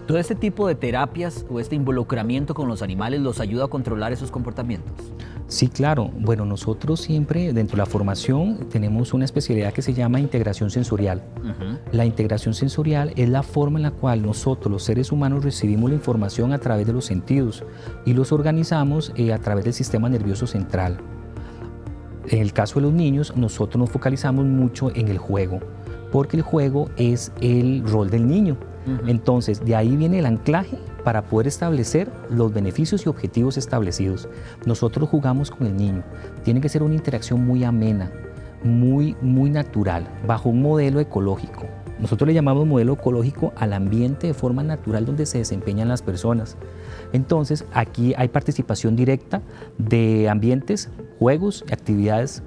¿Todo este tipo de terapias o este involucramiento con los animales los ayuda a controlar esos comportamientos? Sí, claro. Bueno, nosotros siempre dentro de la formación tenemos una especialidad que se llama integración sensorial. La integración sensorial es la forma en la cual nosotros, los seres humanos, recibimos la información a través de los sentidos y los organizamos a través del sistema nervioso central. En el caso de los niños, nosotros nos focalizamos mucho en el juego, porque el juego es el rol del niño. Entonces, de ahí viene el anclaje para poder establecer los beneficios y objetivos establecidos. Nosotros jugamos con el niño. Tiene que ser una interacción muy amena, muy natural, bajo un modelo ecológico. Nosotros le llamamos modelo ecológico al ambiente de forma natural donde se desempeñan las personas. Entonces, aquí hay participación directa de ambientes, juegos, actividades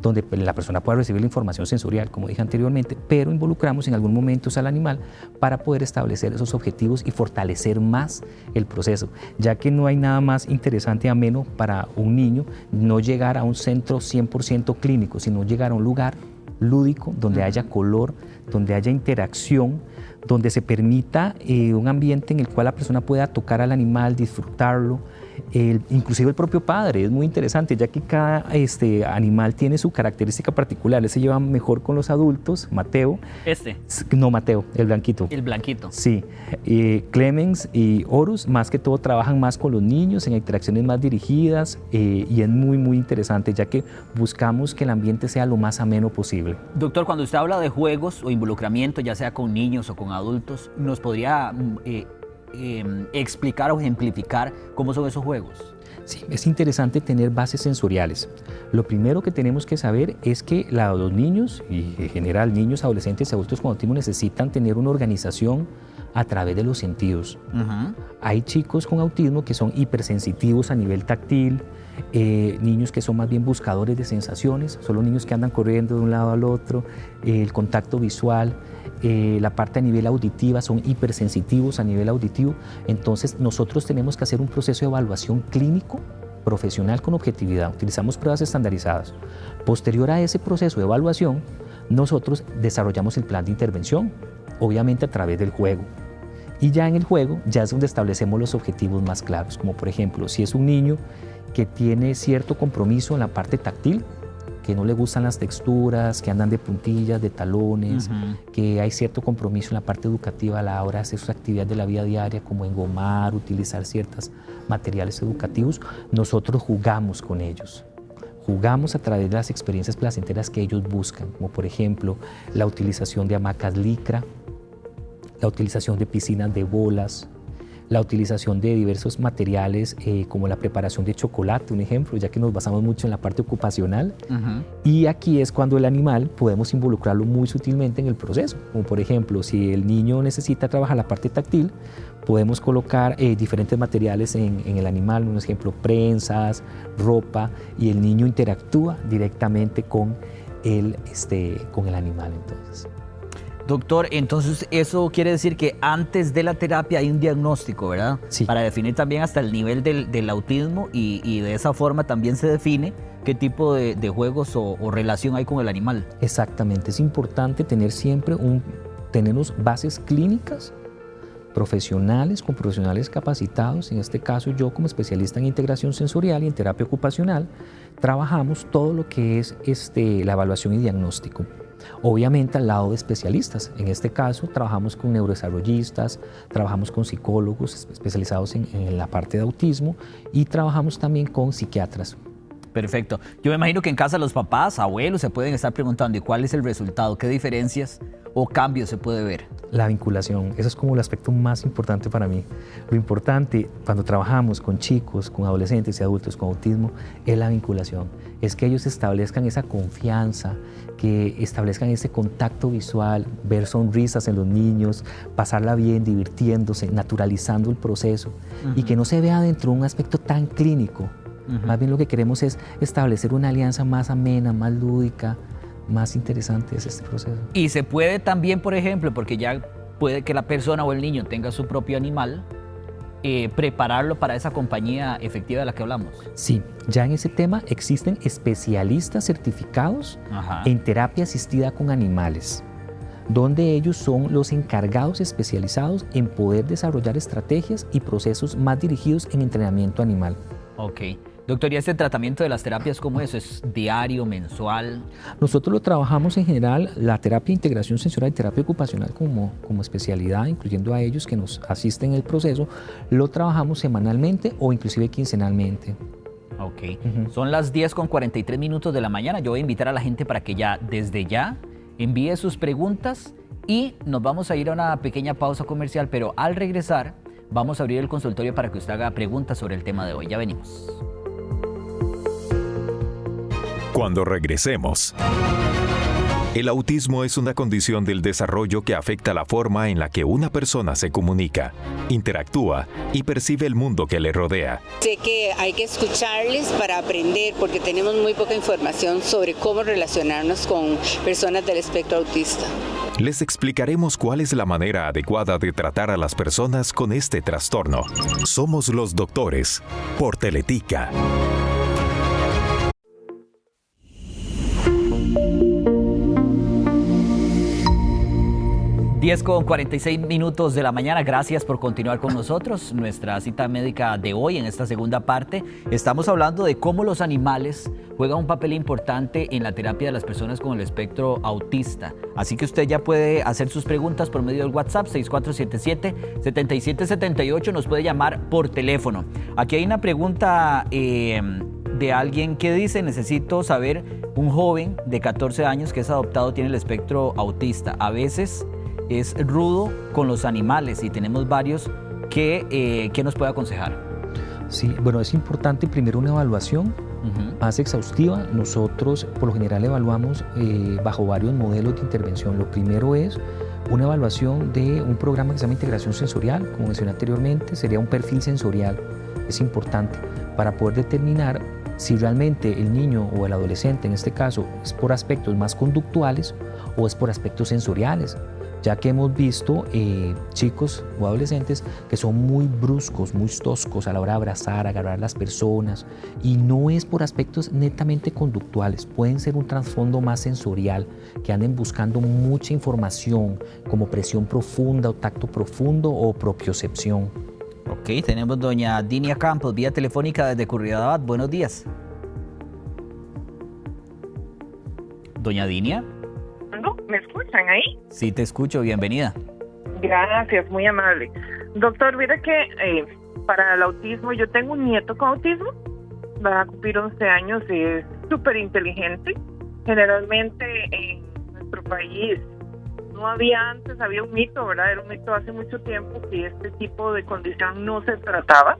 donde la persona pueda recibir la información sensorial, como dije anteriormente, pero involucramos en algún momento al animal para poder establecer esos objetivos y fortalecer más el proceso, ya que no hay nada más interesante y ameno para un niño no llegar a un centro 100% clínico, sino llegar a un lugar lúdico, donde haya color, donde haya interacción, donde se permita un ambiente en el cual la persona pueda tocar al animal, disfrutarlo, inclusive el propio padre. Es muy interesante, ya que cada animal tiene su característica particular. Él se lleva mejor con los adultos, Mateo. No, Mateo, el blanquito. El blanquito. Sí. Clemens y Horus, más que todo, trabajan más con los niños, en interacciones más dirigidas, y es muy interesante, ya que buscamos que el ambiente sea lo más ameno posible. Doctor, cuando usted habla de juegos o involucramiento, ya sea con niños o con adultos, ¿nos podría explicar o ejemplificar cómo son esos juegos? Sí, es interesante tener bases sensoriales. Lo primero que tenemos que saber es que los niños, y en general niños, adolescentes y adultos con autismo, necesitan tener una organización a través de los sentidos. Hay chicos con autismo que son hipersensitivos a nivel táctil, niños que son más bien buscadores de sensaciones, son los niños que andan corriendo de un lado al otro, el contacto visual, la parte a nivel auditiva, son hipersensitivos a nivel auditivo. Entonces nosotros tenemos que hacer un proceso de evaluación clínico profesional con objetividad. Utilizamos pruebas estandarizadas. Posterior a ese proceso de evaluación, nosotros desarrollamos el plan de intervención, obviamente a través del juego. Y ya en el juego ya es donde establecemos los objetivos más claros, como por ejemplo, si es un niño que tiene cierto compromiso en la parte táctil, que no le gustan las texturas, que andan de puntillas, de talones, que hay cierto compromiso en la parte educativa a la hora de hacer sus actividades de la vida diaria, como engomar, utilizar ciertos materiales educativos, nosotros jugamos con ellos. Jugamos a través de las experiencias placenteras que ellos buscan, como por ejemplo la utilización de hamacas licra, la utilización de piscinas de bolas, la utilización de diversos materiales como la preparación de chocolate, un ejemplo, ya que nos basamos mucho en la parte ocupacional. Y aquí es cuando el animal podemos involucrarlo muy sutilmente en el proceso, como por ejemplo, si el niño necesita trabajar la parte táctil, podemos colocar diferentes materiales en el animal, un ejemplo, prensas, ropa, y el niño interactúa directamente con el animal entonces. Doctor, entonces eso quiere decir que antes de la terapia hay un diagnóstico, ¿verdad? Sí. Para definir también hasta el nivel del autismo y de esa forma también se define qué tipo de juegos o relación hay con el animal. Exactamente, es importante tener siempre tenernos bases clínicas, profesionales, con profesionales capacitados. En este caso yo como especialista en integración sensorial y en terapia ocupacional, trabajamos todo lo que es la evaluación y diagnóstico. Obviamente al lado de especialistas. En este caso trabajamos con neurodesarrollistas, trabajamos con psicólogos especializados en la parte de autismo y trabajamos también con psiquiatras. Perfecto. Yo me imagino que en casa los papás, abuelos, se pueden estar preguntando ¿y cuál es el resultado? ¿Qué diferencias o cambios se puede ver? La vinculación, eso es como el aspecto más importante para mí. Lo importante cuando trabajamos con chicos, con adolescentes y adultos con autismo es la vinculación. Es que ellos establezcan esa confianza, que establezcan ese contacto visual, ver sonrisas en los niños, pasarla bien, divirtiéndose, naturalizando el proceso y que no se vea dentro de un aspecto tan clínico. Más bien lo que queremos es establecer una alianza más amena, más lúdica, más interesante es este proceso. Y se puede también, por ejemplo, porque ya puede que la persona o el niño tenga su propio animal, prepararlo para esa compañía efectiva de la que hablamos. Sí, ya en ese tema existen especialistas certificados en terapia asistida con animales, donde ellos son los encargados especializados en poder desarrollar estrategias y procesos más dirigidos en entrenamiento animal. Ok. Doctor, ¿y este tratamiento de las terapias cómo es? ¿Es diario, mensual? Nosotros lo trabajamos en general, la terapia de integración sensorial y terapia ocupacional como especialidad, incluyendo a ellos que nos asisten en el proceso, lo trabajamos semanalmente o inclusive quincenalmente. Ok. Son las 10:43 de la mañana. Yo voy a invitar a la gente para que ya, desde ya, envíe sus preguntas y nos vamos a ir a una pequeña pausa comercial, pero al regresar vamos a abrir el consultorio para que usted haga preguntas sobre el tema de hoy. Ya venimos. Cuando regresemos. El autismo es una condición del desarrollo que afecta la forma en la que una persona se comunica, interactúa y percibe el mundo que le rodea. Sé que hay que escucharles para aprender porque tenemos muy poca información sobre cómo relacionarnos con personas del espectro autista. Les explicaremos cuál es la manera adecuada de tratar a las personas con este trastorno. Somos los doctores, por Teletica. 10:46 de la mañana, gracias por continuar con nosotros. Nuestra cita médica de hoy, en esta segunda parte, estamos hablando de cómo los animales juegan un papel importante en la terapia de las personas con el espectro autista. Así que usted ya puede hacer sus preguntas por medio del WhatsApp 6477-7778, nos puede llamar por teléfono. Aquí hay una pregunta de alguien que dice: necesito saber, un joven de 14 años que es adoptado tiene el espectro autista. A veces es rudo con los animales y tenemos varios. ¿Qué nos puede aconsejar? Sí, bueno, es importante primero una evaluación más exhaustiva. Nosotros por lo general evaluamos bajo varios modelos de intervención. Lo primero es una evaluación de un programa que se llama integración sensorial, como mencioné anteriormente, sería un perfil sensorial. Es importante para poder determinar si realmente el niño o el adolescente, en este caso, es por aspectos más conductuales o es por aspectos sensoriales, ya que hemos visto chicos o adolescentes que son muy bruscos, muy toscos a la hora de abrazar, agarrar a las personas, y no es por aspectos netamente conductuales, pueden ser un trasfondo más sensorial, que anden buscando mucha información como presión profunda o tacto profundo o propiocepción. Ok, tenemos doña Dinia Campos, vía telefónica desde Curridabat. Buenos días. Doña Dinia. ¿Me escuchan ahí? Sí, te escucho, bienvenida. Gracias, muy amable. Doctor, mira que para el autismo, yo tengo un nieto con autismo, va a cumplir 11 años y es súper inteligente. Generalmente en nuestro país no había antes, había un mito, ¿verdad? Era un mito hace mucho tiempo que este tipo de condición no se trataba.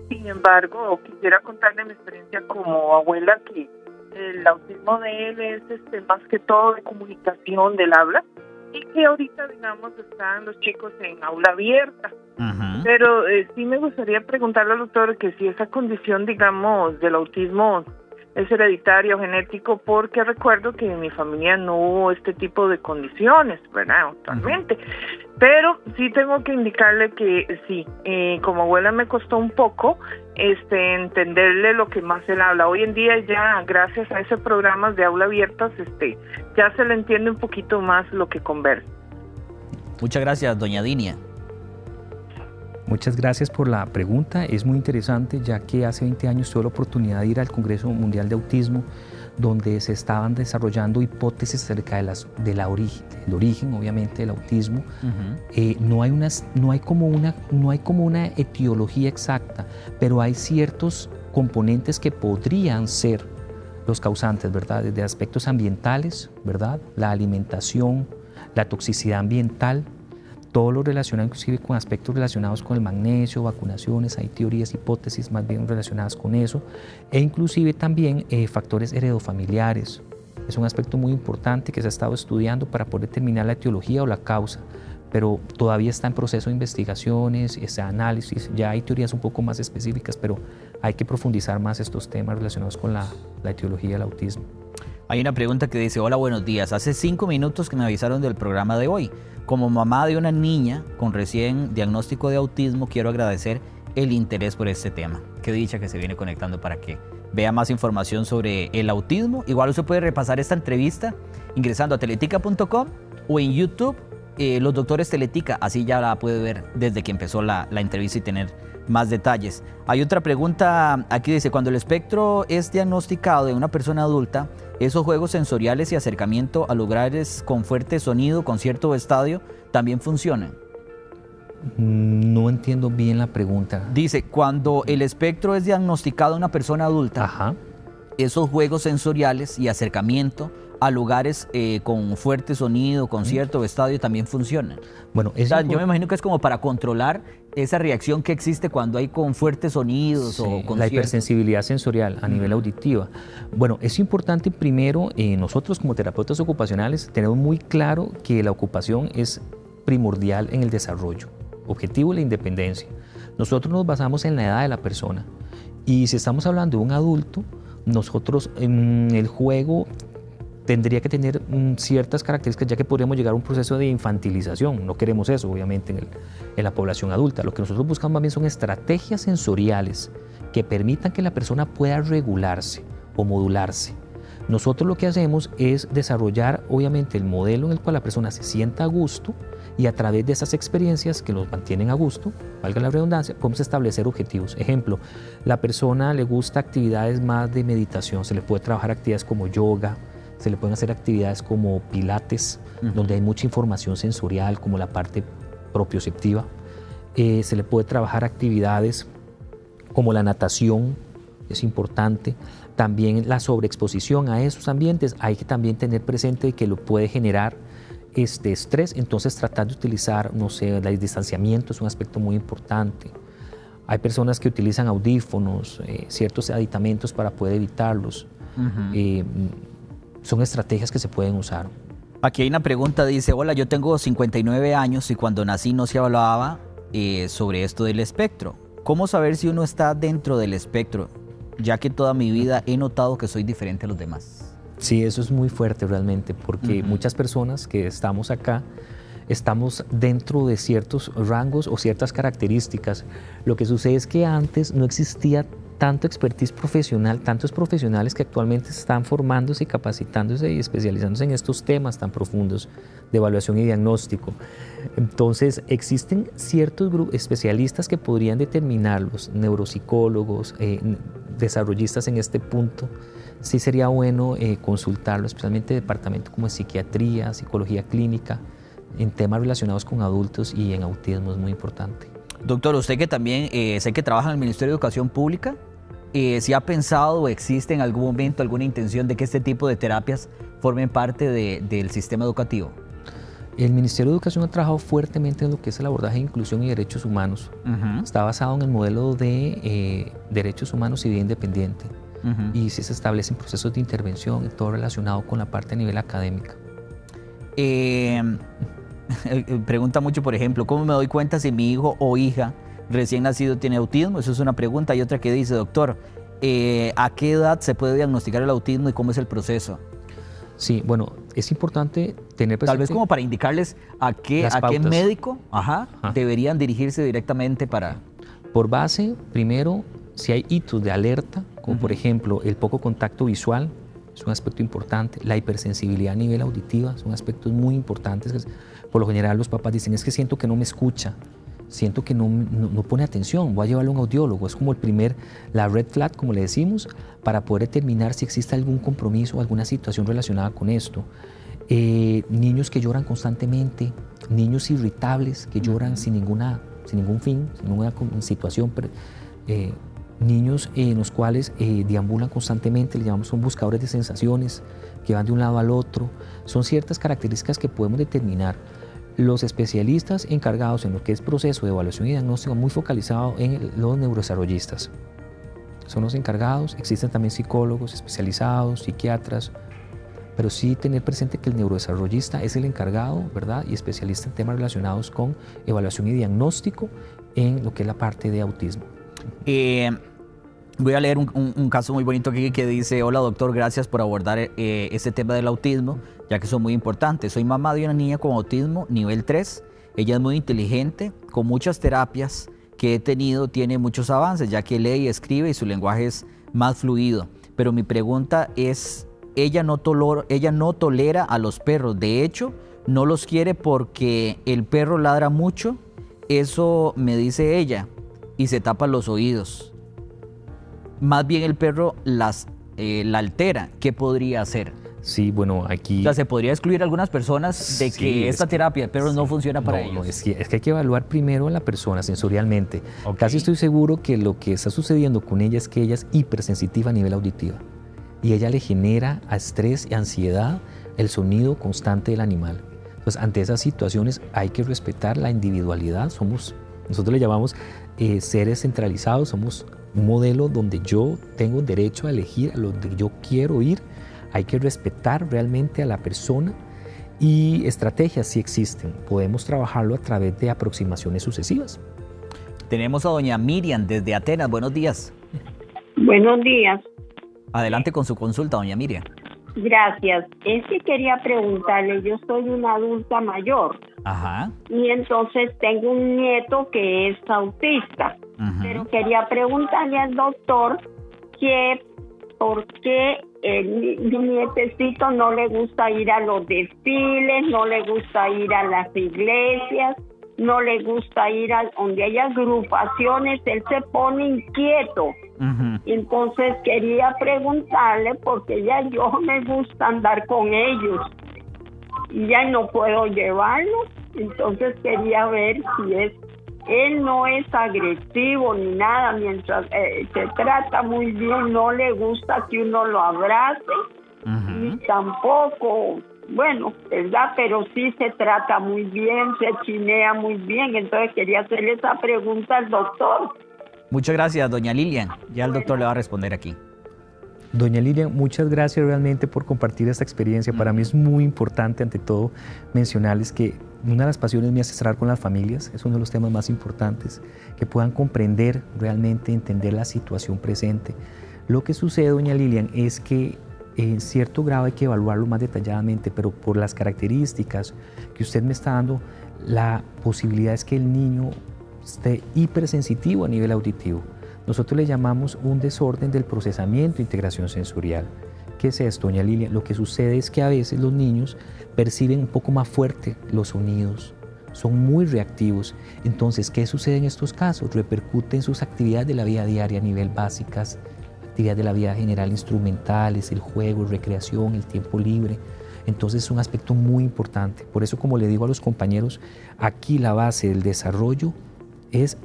Sin embargo, quisiera contarle mi experiencia como abuela, que el autismo de él es más que todo de comunicación del habla, y que ahorita, digamos, están los chicos en aula abierta. Pero sí me gustaría preguntarle al doctor que si esa condición, digamos, del autismo es hereditario o genético, porque recuerdo que en mi familia no hubo este tipo de condiciones, ¿verdad? Actualmente. Pero sí tengo que indicarle que sí, como abuela me costó un poco entenderle lo que más él habla. Hoy en día ya, gracias a ese programa de aula abiertas, ya se le entiende un poquito más lo que conversa. Muchas gracias, doña Dinia. Muchas gracias por la pregunta, es muy interesante, ya que hace 20 años tuve la oportunidad de ir al Congreso Mundial de Autismo, donde se estaban desarrollando hipótesis acerca del origen, obviamente, del autismo. No hay como una etiología exacta, pero hay ciertos componentes que podrían ser los causantes, ¿verdad? Desde aspectos ambientales, ¿verdad? La alimentación, la toxicidad ambiental, todo lo relacionado inclusive con aspectos relacionados con el magnesio, vacunaciones, hay teorías, hipótesis más bien relacionadas con eso, e inclusive también factores heredofamiliares. Es un aspecto muy importante que se ha estado estudiando para poder determinar la etiología o la causa, pero todavía está en proceso de investigaciones, ese análisis, ya hay teorías un poco más específicas, pero hay que profundizar más estos temas relacionados con la etiología del autismo. Hay una pregunta que dice: hola, buenos días. Hace 5 minutos que me avisaron del programa de hoy. Como mamá de una niña con recién diagnóstico de autismo, quiero agradecer el interés por este tema. Qué dicha que se viene conectando para que vea más información sobre el autismo. Igual usted puede repasar esta entrevista ingresando a teletica.com o en YouTube, Los Doctores Teletica. Así ya la puede ver desde que empezó la entrevista y tener más detalles. Hay otra pregunta aquí, dice: cuando el espectro es diagnosticado de una persona adulta, ¿esos juegos sensoriales y acercamiento a lugares con fuerte sonido, concierto o estadio también funcionan? No entiendo bien la pregunta. Dice: cuando el espectro es diagnosticado de una persona adulta, esos juegos sensoriales y acercamiento a lugares con fuerte sonido, concierto o estadio también funcionan. Bueno, yo me imagino que es como para controlar esa reacción que existe cuando hay con fuertes sonidos o conciertos. La hipersensibilidad sensorial a nivel auditiva. Bueno, es importante primero, nosotros como terapeutas ocupacionales tenemos muy claro que la ocupación es primordial en el desarrollo, objetivo la independencia. Nosotros nos basamos en la edad de la persona, y si estamos hablando de un adulto, nosotros en el juego tendría que tener ciertas características, ya que podríamos llegar a un proceso de infantilización. No queremos eso, obviamente, en la población adulta. Lo que nosotros buscamos más bien son estrategias sensoriales que permitan que la persona pueda regularse o modularse. Nosotros lo que hacemos es desarrollar, obviamente, el modelo en el cual la persona se sienta a gusto, y a través de esas experiencias que los mantienen a gusto, valga la redundancia, podemos establecer objetivos. Ejemplo, la persona le gusta actividades más de meditación, se le puede trabajar actividades como yoga, se le pueden hacer actividades como pilates, donde hay mucha información sensorial, como la parte propioceptiva. Se le puede trabajar actividades como la natación, es importante. También la sobreexposición a esos ambientes, hay que también tener presente que lo puede generar estrés, entonces tratar de utilizar, no sé, el distanciamiento es un aspecto muy importante. Hay personas que utilizan audífonos, ciertos aditamentos para poder evitarlos. Son estrategias que se pueden usar. Aquí hay una pregunta, dice: hola, yo tengo 59 años y cuando nací no se hablaba sobre esto del espectro. ¿Cómo saber si uno está dentro del espectro? Ya que toda mi vida he notado que soy diferente a los demás. Sí, eso es muy fuerte realmente, porque muchas personas que estamos acá estamos dentro de ciertos rangos o ciertas características. Lo que sucede es que antes no existía tanto expertise profesional, tantos profesionales que actualmente están formándose y capacitándose y especializándose en estos temas tan profundos de evaluación y diagnóstico. Entonces, existen ciertos grupos especialistas que podrían determinarlos, neuropsicólogos, desarrollistas en este punto. Sí sería bueno consultarlo, especialmente departamento como psiquiatría, psicología clínica, en temas relacionados con adultos y en autismo es muy importante. Doctor, usted que también sé que trabaja en el Ministerio de Educación Pública, ¿si ha pensado o existe en algún momento alguna intención de que este tipo de terapias formen parte del sistema educativo? El Ministerio de Educación ha trabajado fuertemente en lo que es el abordaje de inclusión y derechos humanos. Está basado en el modelo de derechos humanos y vida independiente. Y sí se establecen procesos de intervención y todo relacionado con la parte a nivel académica. Pregunta mucho, por ejemplo, ¿cómo me doy cuenta si mi hijo o hija recién nacido tiene autismo? Eso es una pregunta. Y otra que dice: doctor, ¿a qué edad se puede diagnosticar el autismo y cómo es el proceso? Sí, bueno, es importante tener presente... Tal vez como para indicarles a qué médico deberían dirigirse directamente para... Por base, primero, si hay hitos de alerta, como por ejemplo el poco contacto visual, es un aspecto importante. La hipersensibilidad a nivel auditiva son aspectos muy importantes. Por lo general los papás dicen: es que siento que no me escucha, siento que no pone atención, voy a llevarlo a un audiólogo. Es como la red flag, como le decimos, para poder determinar si existe algún compromiso o alguna situación relacionada con esto. Niños que lloran constantemente, niños irritables que lloran sin ningún fin, sin ninguna situación, niños en los cuales deambulan constantemente, le llamamos, son buscadores de sensaciones, que van de un lado al otro. Son ciertas características que podemos determinar. Los especialistas encargados en lo que es proceso de evaluación y diagnóstico, muy focalizado en los neurodesarrollistas. Son los encargados, existen también psicólogos especializados, psiquiatras, pero sí tener presente que el neurodesarrollista es el encargado, ¿verdad? Y especialista en temas relacionados con evaluación y diagnóstico en lo que es la parte de autismo. Voy a leer un caso muy bonito aquí que dice: hola doctor, gracias por abordar este tema del autismo, ya que son muy importantes. Soy mamá de una niña con autismo nivel 3. Ella es muy inteligente, con muchas terapias que he tenido, tiene muchos avances, ya que lee y escribe y su lenguaje es más fluido. Pero mi pregunta es, ella no tolera a los perros. De hecho, no los quiere porque el perro ladra mucho. Eso me dice ella, y se tapa los oídos. Más bien el perro la altera. ¿Qué podría hacer? Sí, bueno, aquí... O sea, ¿se podría excluir a algunas personas de que esta terapia de perros no funciona para ellos? No, es que hay que evaluar primero a la persona sensorialmente. Okay. Casi estoy seguro que lo que está sucediendo con ella es que ella es hipersensitiva a nivel auditivo. Y ella le genera estrés y ansiedad el sonido constante del animal. Entonces, ante esas situaciones hay que respetar la individualidad. Nosotros le llamamos seres centralizados, somos un modelo donde yo tengo derecho a elegir a donde yo quiero ir. Hay que respetar realmente a la persona, y estrategias sí existen. Podemos trabajarlo a través de aproximaciones sucesivas. Tenemos a doña Miriam desde Atenas. Buenos días. Buenos días. Adelante con su consulta, doña Miriam. Gracias. Es que quería preguntarle, yo soy una adulta mayor. Ajá. Y entonces tengo un nieto que es autista. Ajá. Pero quería preguntarle al doctor que por qué mi nietecito no le gusta ir a los desfiles, no le gusta ir a las iglesias, no le gusta ir a donde hay agrupaciones, él se pone inquieto. Uh-huh. Entonces quería preguntarle, porque ya yo me gusta andar con ellos y ya no puedo llevarlos, entonces quería ver si él no es agresivo ni nada, mientras se trata muy bien, no le gusta que uno lo abrace, uh-huh, ni tampoco, bueno, ¿verdad? Pero sí se trata muy bien, se chinea muy bien, entonces quería hacerle esa pregunta al doctor. Muchas gracias, doña Lilian. Ya el doctor le va a responder aquí. Doña Lilian, muchas gracias realmente por compartir esta experiencia. Para mí es muy importante, ante todo, mencionarles que una de las pasiones mías es estar con las familias. Es uno de los temas más importantes, que puedan comprender, realmente entender la situación presente. Lo que sucede, doña Lilian, es que en cierto grado hay que evaluarlo más detalladamente, pero por las características que usted me está dando, la posibilidad es que el niño esté hipersensitivo a nivel auditivo. Nosotros le llamamos un desorden del procesamiento e integración sensorial. ¿Qué es esto, doña Lilian? Lo que sucede es que a veces los niños perciben un poco más fuerte los sonidos, son muy reactivos. Entonces, ¿qué sucede en estos casos? Repercute en sus actividades de la vida diaria a nivel básicas, actividades de la vida general instrumentales, el juego, recreación, el tiempo libre. Entonces es un aspecto muy importante. Por eso, como le digo a los compañeros, aquí la base del desarrollo es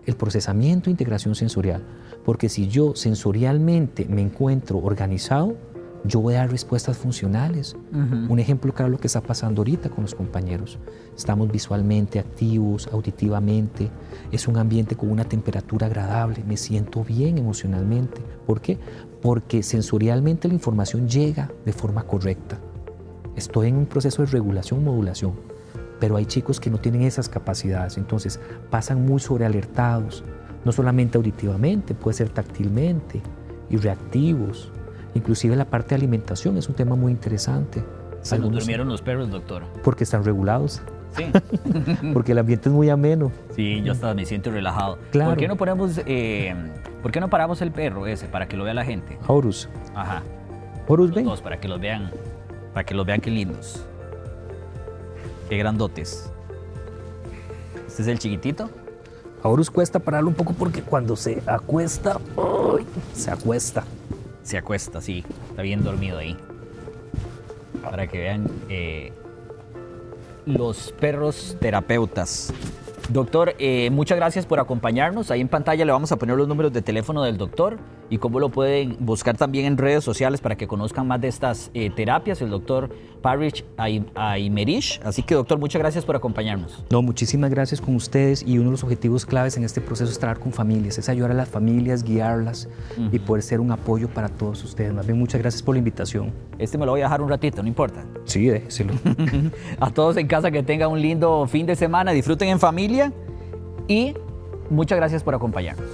el procesamiento e integración sensorial, porque si yo sensorialmente me encuentro organizado, yo voy a dar respuestas funcionales. Uh-huh. Un ejemplo claro, lo que está pasando ahorita con los compañeros. Estamos visualmente activos, auditivamente, es un ambiente con una temperatura agradable, me siento bien emocionalmente. ¿Por qué? Porque sensorialmente la información llega de forma correcta. Estoy en un proceso de regulación, modulación. Pero hay chicos que no tienen esas capacidades, entonces pasan muy sobrealertados, no solamente auditivamente, puede ser táctilmente, y reactivos. Inclusive la parte de alimentación es un tema muy interesante. ¿Se nos durmieron los perros, doctor? Porque están regulados. Sí. Porque el ambiente es muy ameno. Sí, yo hasta me siento relajado. Claro. ¿Por qué no paramos el perro ese para que lo vea la gente? Horus. Ajá. Horus, ven. Dos, para que los vean qué lindos. Qué grandotes. ¿Este es el chiquitito? A Horus cuesta pararlo un poco porque cuando se acuesta, se acuesta. Se acuesta, sí. Está bien dormido ahí. Para que vean los perros terapeutas. Doctor, muchas gracias por acompañarnos. Ahí en pantalla le vamos a poner los números de teléfono del doctor y cómo lo pueden buscar también en redes sociales para que conozcan más de estas terapias. El doctor Parrish Aymerich. Así que, doctor, muchas gracias por acompañarnos. No, muchísimas gracias con ustedes, y uno de los objetivos claves en este proceso es trabajar con familias, es ayudar a las familias, guiarlas y poder ser un apoyo para todos ustedes. Más bien, muchas gracias por la invitación. Me lo voy a dejar un ratito, no importa. Sí, déjeselo. A todos en casa que tengan un lindo fin de semana, disfruten en familia y muchas gracias por acompañarnos.